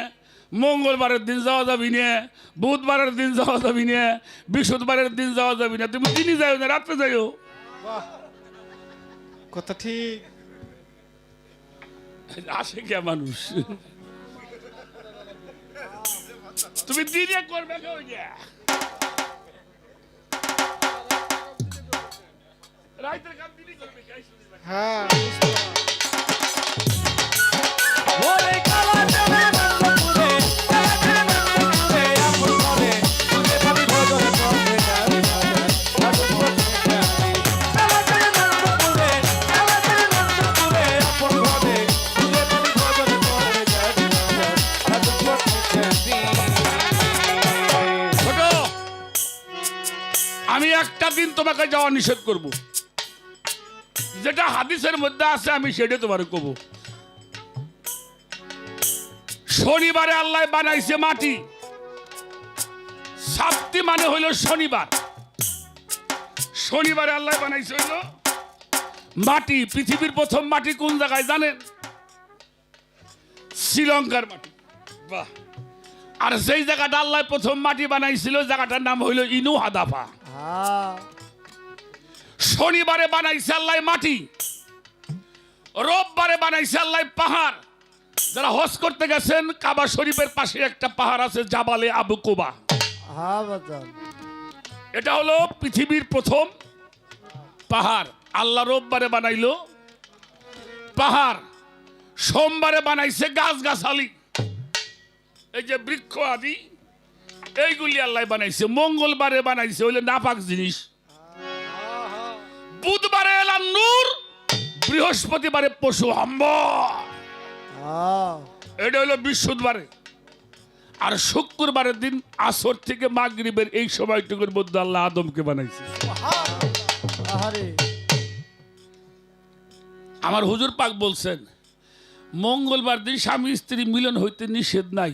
মঙ্গলবারের দিন যাওয়া যাবি নিয়ে, বুধবারের দিন যাওয়া যাবি নিয়ে, বৃহস্পতিবারের দিন যাওয়া যাবি না। তুমি দিনই যাও না, রাত্রে যাইও। কথা ঠিক। আসে কে মানুষ, তুমি দিনে করবে রাইতের কাম দিনই করবে। হ্যাঁ আমি একটা দিন তোমাকে যাওয়া নিষেধ করব, যেটা হাদিসের মধ্যে আছে আমি সেটা তোমার কব। শনিবারে আল্লাহ বানাইছে মাটি, সাপ্তি মানে হইল শনিবার। শনিবারে আল্লাহ বানাইছে হইল মাটি। পৃথিবীর প্রথম মাটি কোন জায়গায় জানেন? শ্রীলঙ্কার মাটি। বাহ। আর সেই জায়গাটা আল্লাহ প্রথম মাটি বানাইছিল, জায়গাটার নাম হইল ইনু হাদাফা। শনিবারে বানাইছে আল্লাহ মাটি, রোববারে বানাইছে আল্লাহ পাহাড়। যারা হজ করতে গেছেন, কাবা শরীফের পাশে একটা পাহাড় আছে জাবালে আবু কুবা, এটা হলো পৃথিবীর প্রথম পাহাড়। আল্লাহ রোববারে বানাইলো পাহাড়, সোমবারে বানাইছে গাছ গাছালি, এই যে বৃক্ষ আদি এইগুলি আল্লাহ বানাইছে। মঙ্গলবারে বানাইছে হইলে নাপাক জিনিস। বুধবারে এলাম নূর, বৃহস্পতিবারে পশু হাম্বা, এটা হইলো বৃহস্পতিবারে। আর শুক্রবারের দিন আসর থেকে মাগরিবের এই সময়টুকুর মধ্যে আল্লাহ আদমকে বানাইছে। আহারে আমার হুজুর পাক বলছেন মঙ্গলবার দিন স্বামী স্ত্রী মিলন হইতে নিষেধ নাই,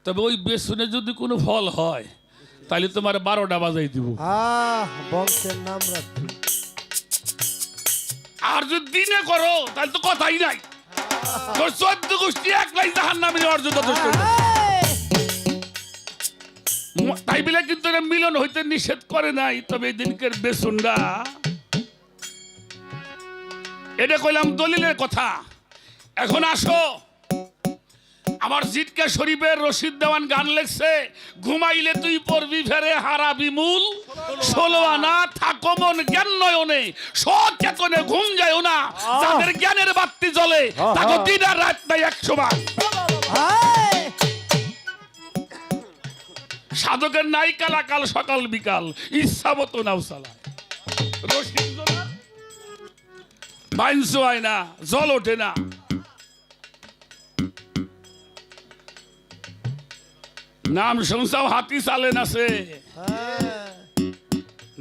তবে ওই বেসনে যদি কোনো ফল হয় তাহলে তোমার 12টা বাজাই দিব। বংশের নাম রাখি। আর যদি দিনে করো তাহলে তো কথাই নাই, তোর 14 গোষ্ঠী একলাই জাহান্নামে যাওয়ার জন্য যথেষ্ট। তাই বলে কিন্তু এরা মিলন হইতে নিষেধ করে নাই, তবে এই দিনকের বেসনটা এটা কইলাম দলিলের কথা। এখন আসো, আমার জিটকা শরীফের রশিদ দেওয়ান গান লেখছে, ঘুমাইলে তুই পড়বি ফেরে হারাবি মূল, 16 আনা থাকো মন জ্ঞান নয়নে, সচেতনে ঘুম যায় না, যাদের জ্ঞানের বাতি জ্বলে তাকে দিন আর রাত নাই 100 বার। সাধকের নাই কালাকাল সকাল বিকাল, ইচ্ছা মতো নাও চালায়। রশিদ বাইনস হয় না, জল ওঠে না। নাম শুনছাও হাতি চালেন আছে,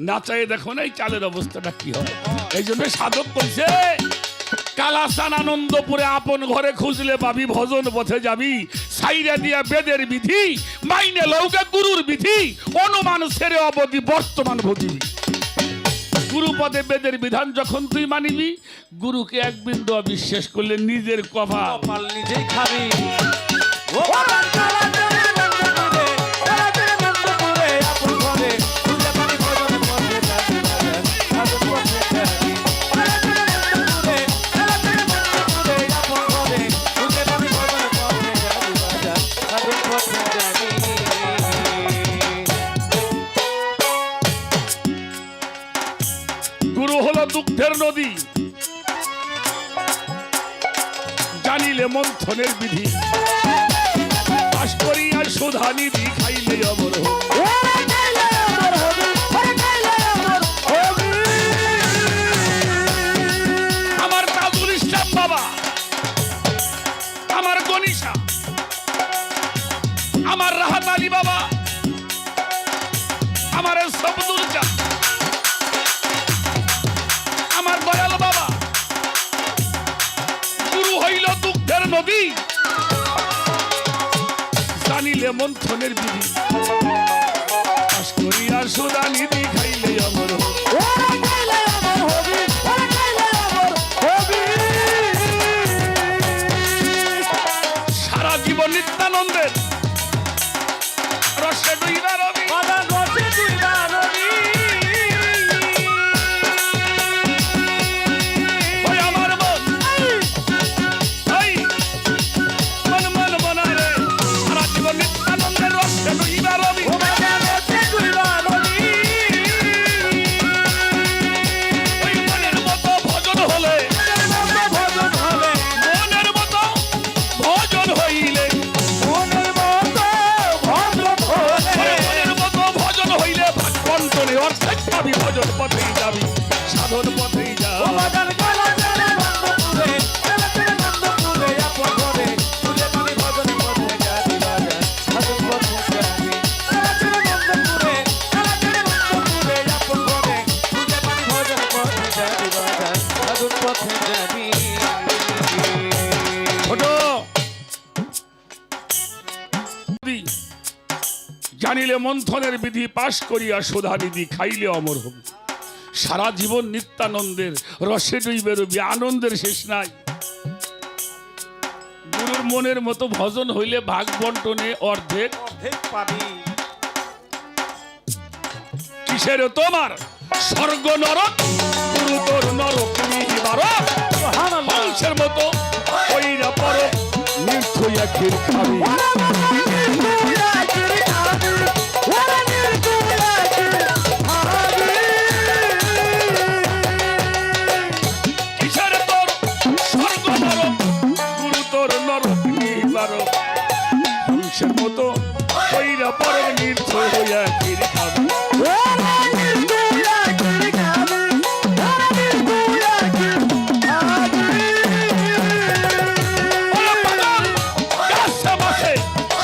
না চাই দেখো না এই চালের অবস্থাটা কি হয়। এই জন্য সাধক কইছে কালাসান আনন্দপুরে আপন ঘরে খুঁজলে পাবি, ভজন পথে যাবি, সাইরা দিয়া বেদের বিধি, মাইনে লৌকা গুরুর বিধি, অনুমান ছেড়ে অবধি বর্তমান বুঝিবি। গুরু পদে বেদের বিধান যখন তুই মানিবি, গুরুকে এক বিন্দু অবিশ্বাস করলে নিজের কপাল কপাল নিজেই খাবি। ও বাবার কালা তেরে বন্ধ করে, কালা তেরে বন্ধ করে, আপন ঘরে খুঁজে পাবি, ভজন পথে যাবি, সাধন পথে যাবি। কালা তেরে বন্ধ করে, কালা তেরে বন্ধ করে, আপন ঘরে খুঁজে পাবি, ভজন পথে যাবি, সাধন পথে যাবি। গুরু হলো দুগ্ধের নদী, জানিলে মন্থনের বিধি, পাশ করিয়া সুধা নিধি, খাইলে অমর হবি। আমার তাজুল ইসলাম বাবা, আমার গনিশা, আমার রাহাত আলী বাবা, আমার সবদুল চা, আমার দয়াল বাবা, গুরু হইল দুগ্ধের নদী, জানিলে মন্থনের বিধি, পাশ করিয়া সুধা নিধি, খাইলে অমর হবি। সারা জীবন নিত্যানন্দের রসে ডুইবা রবি, বাবার রসে ডুইবা রবি। ওই আমার মন, ওই মন মন মনারে, সারা জীবন নিত্যানন্দের রসে ডুইবা রবি। ও বাবার রসে ডুইবা রবি। ওই মনের মতো ভজন হলে, ভজন হবে, মনের মতো ভজন হইলে, মনের মতো ভজন হবে। ওই মনের মতো ভজন হইলে ভাগ বন্টনে অর্ধেক পাবি, ভজন পথেই যাবি, সাধন পথেই ও যাবি। বাবার কালা তেরে বন্ধ করে, কালা তেরে বন্ধ করে, আপন ঘরে খুঁজে পাবি, ভজন পথে যাবি, সাধন পথে যাবি। কালা তেরে বন্ধ করে, কালা তেরে বন্ধ করে, আপন ঘরে খুঁজে পাবি, ভজন পথে যাবি, সাধন পথে যাবি। ছোট জানিলে মন্থনের বিধি, পাশ করিয়া সুধা নিধি, খাইলে অমর হবি। সারা জীবন নিত্যানন্দের রসে ডুইবে রবি, আনন্দের শেষ নাই। গুরুর মনের মতো ভজন হইলে ভাগ বন্টনে অর্ধেক অর্ধেক পাবি। কিসের তোমার স্বর্গ নরক, গুরু তোর নরক নিহিবার, মানুষের মতো ওইরা পর নির্থইয়া ক্ষীর খাবি। কিসের তোর স্বর্গ নরক, গুরু তোর নরক নিহিবার, মানুষের মতো ওইরা পর নির্থইয়া ক্ষীর খাবি।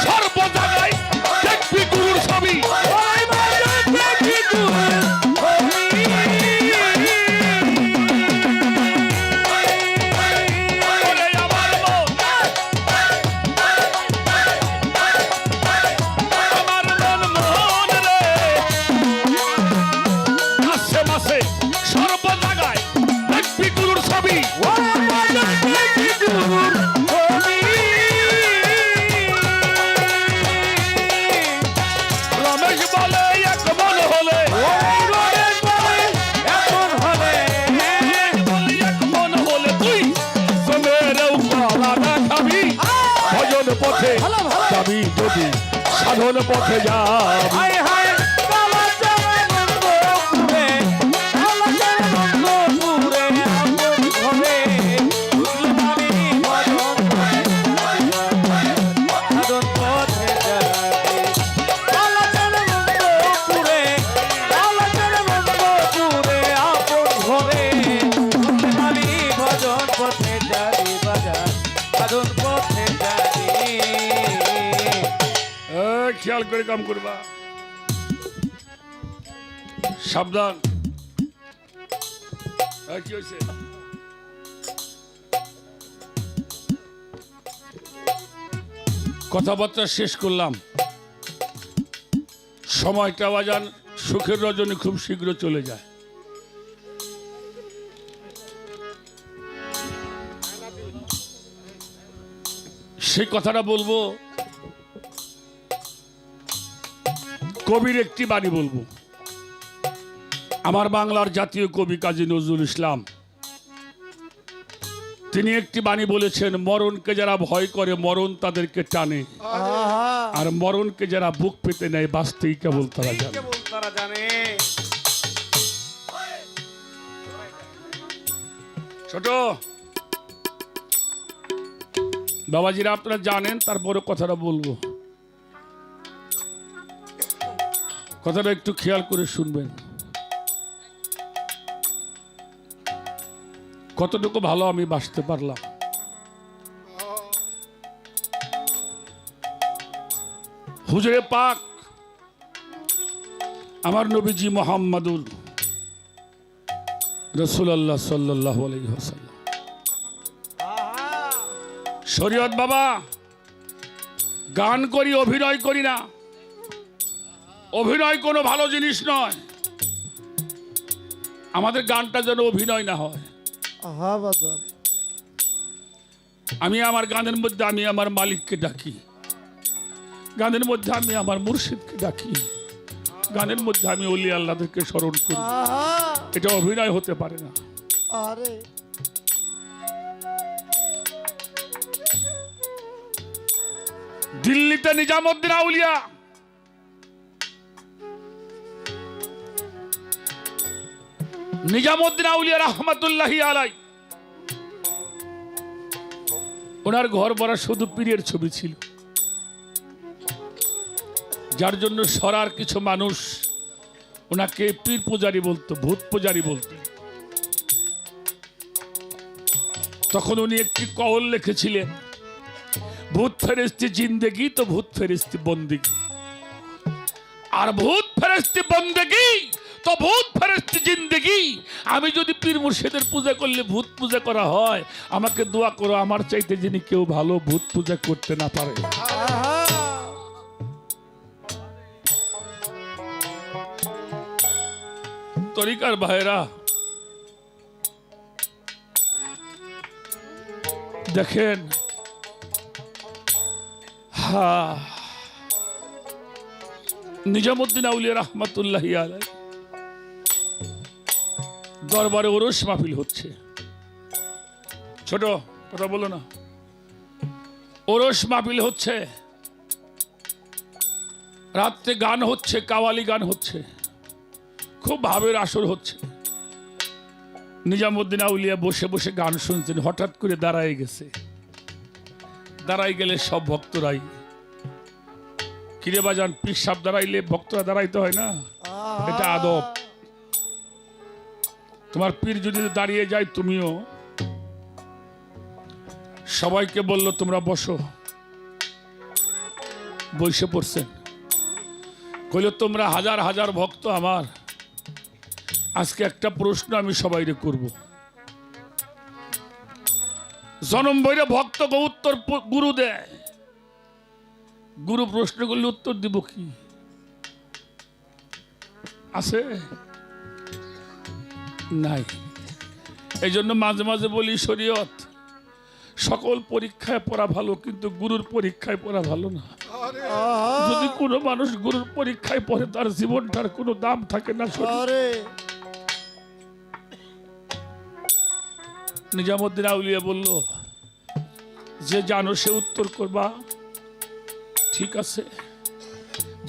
সর্ব জায়গায় পথে যাবি যদি সাধন পথে যাবি হায় হায় কালাচারে নন্দপুরে কালাচারে নন্দপুরে আপন ঘরে বুঝলাম আমি ভজন সাধন পথে যাবি কালাচারে নন্দপুরে কালাচারে নন্দপুরে আপন ঘরে বুঝলাম আমি ভজন পথে যাবি বাজার সাধন পথে যাবি খেয়াল করে কাম করবা সাবধান কি হয়েছে কথাবার্তা শেষ করলাম সময়টা বাজান সুখের রজনী খুব শীঘ্র চলে যায় সেই কথাটা বলবো কবির একটি বাণী বলবো আমার বাংলার জাতীয় কবি কাজী নজরুল ইসলাম তিনি একটি বাণী বলেছেন মরণকে যারা ভয় করে মরণ তাদেরকে টানে আর মরণকে যারা বুক পেতে নেয় বাঁচতেই কেবল তারা জানে কেবল তারা জানে ছোট বাবাজিরা আপনারা জানেন তারপরে কথাটা বলবো কথাটা একটু খেয়াল করে শুনবেন কতটুকু ভালো আমি বাঁচতে পারলাম হুজুরে পাক আমার নবীজি মুহাম্মাদুর রাসূলুল্লাহ সাল্লাল্লাহু আলাইহি ওয়াসাল্লাম শরীয়ত বাবা গান করি অভিনয় করি না অভিনয় কোনো ভালো জিনিস নয় আমাদের গানটা যেন অভিনয় না হয় বাজান আমি আমার গানের মধ্যে আমি আমার মালিককে ডাকি গানের মধ্যে আমি আমার মুর্শিদকে ডাকি গানের মধ্যে আমি ওলি আল্লাহদেরকে স্মরণ করি এটা অভিনয় হতে পারে না আরে দিল্লিতে নিজামুদ্দিন আউলিয়া নিজামুদ্দিন আউলিয়া রহমাতুল্লাহি আলাই ওনার ঘর ভরা শুধু পীরের ছবি ছিল যার জন্য সরার কিছু মানুষ ওনাকে পীর পূজারী বলতো ভূত পূজারী বলতো তখন উনি একটি কওল লিখেছিলেন ভূত ফেরেশতি জিন্দেগি তো ভূত ফেরেশতি বন্দেগি আর ভূত ফেরেশতি বন্দেগি তো ভূত ফেরেশতি জিন্দেগি আমি যদি পীর মুর্শিদের পূজা করলে ভূত পূজা করা হয় আমাকে দোয়া করো আমার চাইতে যিনি কেউ ভালো ভূত পূজা করতে না পারে তরিকার ভাইরা দেখেন নিজামুদ্দিন আউলিয়া রহমাতুল্লাহি আলাই দরবারে ওরস মাহফিল হচ্ছে ছোট কথা বলো না ওরস মাহফিল হচ্ছে রাত্রে গান হচ্ছে কাওয়ালি গান হচ্ছে খুব ভাবের আসর হচ্ছে নিজামুদ্দিন আউলিয়া বসে বসে গান শুনছেন হঠাৎ করে দাঁড়ায় গেছে দাঁড়াই গেলে সব ভক্তরাই কিরে বাজান পীর সাহেব দাঁড়াইলে ভক্তরা দাঁড়াইতে হয় না এটা আদব তোমার পীর যদি দাঁড়িয়ে যায় তুমিও সবাইকে বললো তোমরা বসো বসে পড়ছেন কইল তোমরা হাজার হাজার ভক্ত আমার আজকে একটা প্রশ্ন আমি সবাইকে করব জনম বইরে ভক্ত উত্তর গুরু দেয় গুরু প্রশ্ন করলে উত্তর দিব কি আছে নাই এই জন্য মাঝে মাঝে বলি শরীয়ত সকল পরীক্ষায় পড়া ভালো কিন্তু গুরুর পরীক্ষায় পড়া ভালো না যদি কোনো মানুষ গুরুর পরীক্ষায় পড়ে তার জীবনটার কোনো দাম থাকে না নিজামুদ্দিন আউলিয়া বলল যে জানো সে উত্তর করবা ঠিক আছে।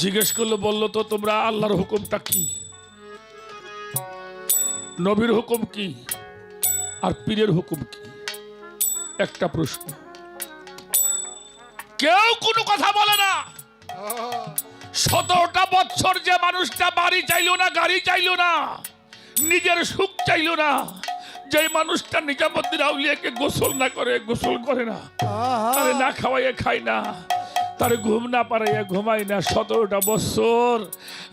জিজ্ঞেস করলো, বললো তো তোমরা আল্লাহর হুকুমটা কি, নবীর হুকুম কি, আর পীরের হুকুম কি? একটা প্রশ্ন। কেউ কোনো কথা বলে না। 17টা বছর যে মানুষটা বাড়ি চাইলো না, গাড়ি চাইলো না, নিজের সুখ চাইলো না, যে মানুষটা নিজামুদ্দিন আউলিয়াকে গোসল না করে, গোসল করে না, তারে না খাওয়াইয়া খায় না, তার ঘুম না পারাইয়া ঘুমায় না, 17টা বছর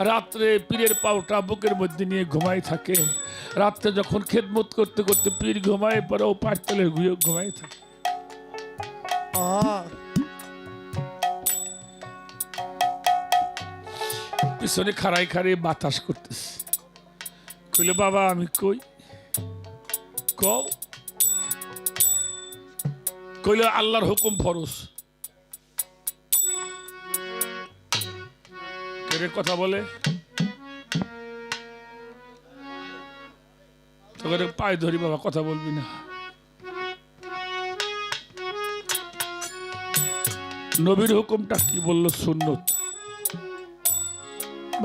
রাত্রে পীরের পাউটা বুকের মধ্যে নিয়ে ঘুমাই থাকে। রাত্রে যখন খেদমত করতে করতে পীর ঘুমায় পরে ও পাঁচ তলে ঘুমাই থাকে। পিছনে খাড়াই খাড়িয়ে বাতাস করতেছে। কইলে, বাবা আমি কই? কও। কইলে, আল্লাহর হুকুম ফরজ। কথা বলে তোকে পায়ে ধরি, বাবা কথা বলবি না। নবীর হুকুমটা কি? বললো সুন্নত।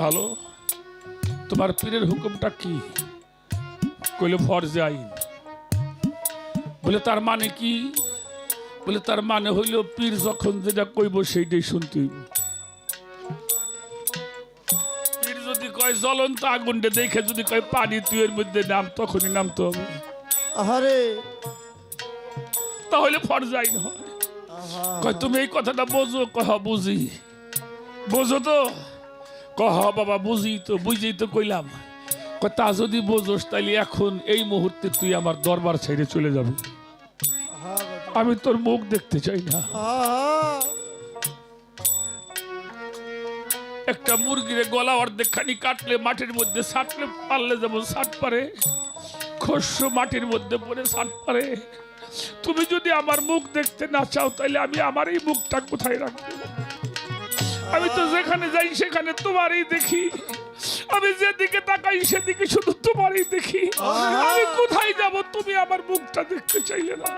ভালো। তোমার পীরের হুকুমটা কি? কইলে ফরজে আইন। বলে তার মানে কি? বলে তার মানে হইল পীর যখন যেটা কইব সেইটাই শুনতে হইব। পীর যদি কয় জ্বলন্ত আগুনটা দেখে যদি কয় পানি তুই এর মধ্যে নাম, তখনই নামতে হবে। আহারে, তাহলে ফরজ আইন হয়। কয় তুমি এই কথাটা বোঝো? কহ বুঝি। বোঝো তো? কহ বাবা বুঝি তো, বুঝেই তো কইলাম। তা যদি বোঝোস তাহলে এখন এই মুহূর্তে তুই আমার দরবার ছেড়ে চলে যাবি। আমি তোর মুখ দেখতে চাই না। একটা মুরগির গলা অর্ধেক খানি কাটলে মাটির মধ্যে ছাটলে পারলে যেমন ছাট পারে, খস্য মাটির মধ্যে পড়ে ছাট পারে। তুমি যদি আমার মুখ দেখতে না চাও তাহলে আমি আমার এই মুখটা কোথায় রাখবো? আমি তো যেখানে যাই সেখানে তোমারই দেখি, আমি যেদিকে তাকাই সেদিকে শুধু তোমারই দেখি। আমি কোথায় যাব তুমি আমার মুখটা দেখতে চাইলে না?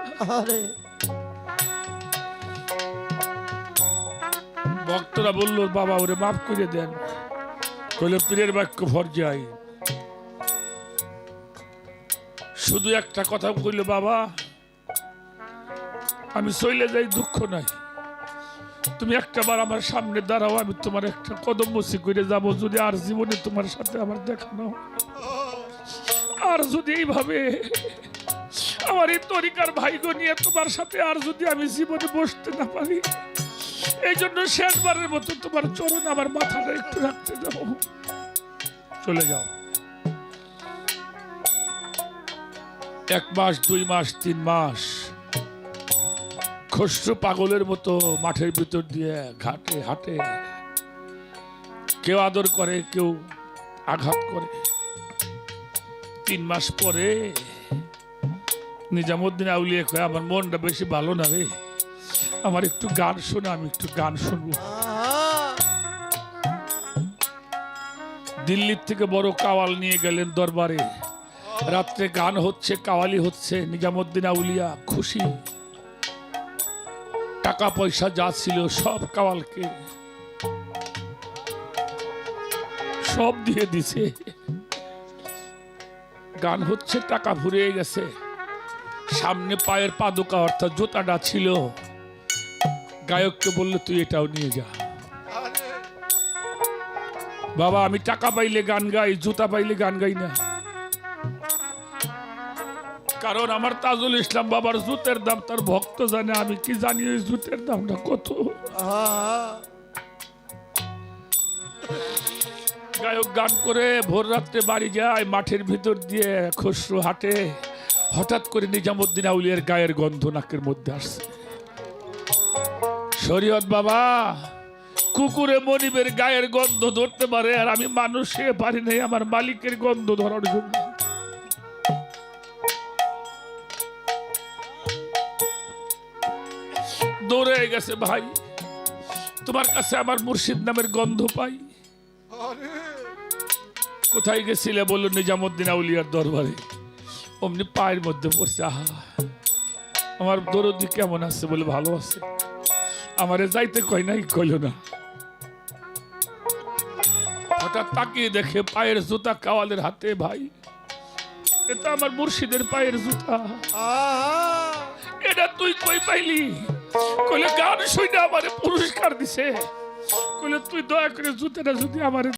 ভক্তরা বলল, বাবা ওরে মাফ করে দেন। কইল, পীরের বাক্য ফরজে আইন। শুধু একটা কথা কইল, বাবা আমি চলে যাই, দুঃখ নাই, তুমি একটাবার আমার সামনে দাঁড়াও, আমি তোমার একটা কদম মুসি করে যাব। যদি আর জীবনে তোমার সাথে আমার দেখা না হয়, আর যদি এইভাবে আমার এই তরিকার ভাইগো নিয়ে তোমার সাথে আর যদি আমি জীবনে বসতে না পারি, এই জন্য শেষবারের মতো তোমার চরণ আমার মাথাটা একটু রাখতে যাবো। চলে যাও। 1 মাস 2 মাস 3 মাস খসরু পাগলের মতো মাঠের ভিতর দিয়ে ঘাটে হাঁটে, কেউ আদর করে, কেউ আঘাত করে। 3 মাস পরে নিজামুদ্দিন আউলিয়া কয়, আমার মনটা বেশি ভালো না রে, আমার একটু গান শোনা, আমি একটু গান শুনবো। দিল্লির থেকে বড় কাওয়াল নিয়ে গেলেন দরবারে। রাত্রে গান হচ্ছে, কাওয়ালি হচ্ছে। নিজামুদ্দিন আউলিয়া খুশি, টাকা পয়সা যা ছিল সব কাওয়ালকে সব দিয়ে দিছে। গান হচ্ছে, টাকা ফুরিয়ে গেছে। সামনে পায়ের পাদুকা অর্থাৎ জুতাটা ছিল। গায়ককে বললো, তুই এটাও নিয়ে যা। বাবা আমি টাকা পাইলে গান গাই, জুতা পাইলে গান গাই না। কারণ আমার তাজুল ইসলাম বাবার জুতের দাম তার ভক্ত জানে, আমি কি জানি ওই জুতের দামটা কত। গায়ক গান করে ভোর রাত্রে বাড়ি যায়, মাঠের ভিতর দিয়ে খসরু হাঁটে। হঠাৎ করে নিজামুদ্দিন আউলিয়ার গায়ের গন্ধ নাকের মধ্যে আসছে। শরীয়ত বাবা, কুকুরে মনিবের গায়ের গন্ধ ধরতে পারে, আর আমি মানুষে পারি নাই আমার মালিকের গন্ধ ধরার জন্য। দৌড়ে গেছে, ভাই তোমার কাছে আমার মুর্শিদ নামের গন্ধ পাই। কোথায় গেছিলে? বললো নিজামুদ্দিন আউলিয়ার দরবারে। অমনি পায়ের মধ্যে পড়ছে, আহা আমার দরদি কেমন আছে? বলে ভালো আছে। আমারে যাইতে কয় নাই, কইল না। হঠাৎ তাকিয়ে দেখে পায়ের জুতা কাওয়ালের হাতে। ভাই, এটা আমার মুর্শিদের পায়ের জুতা। এটা তুই কই পাইলি? কইলে গান শুনে আমারে পুরস্কার দিছে। কইলে তুই দয়া করে জুতাটা যদি আমারে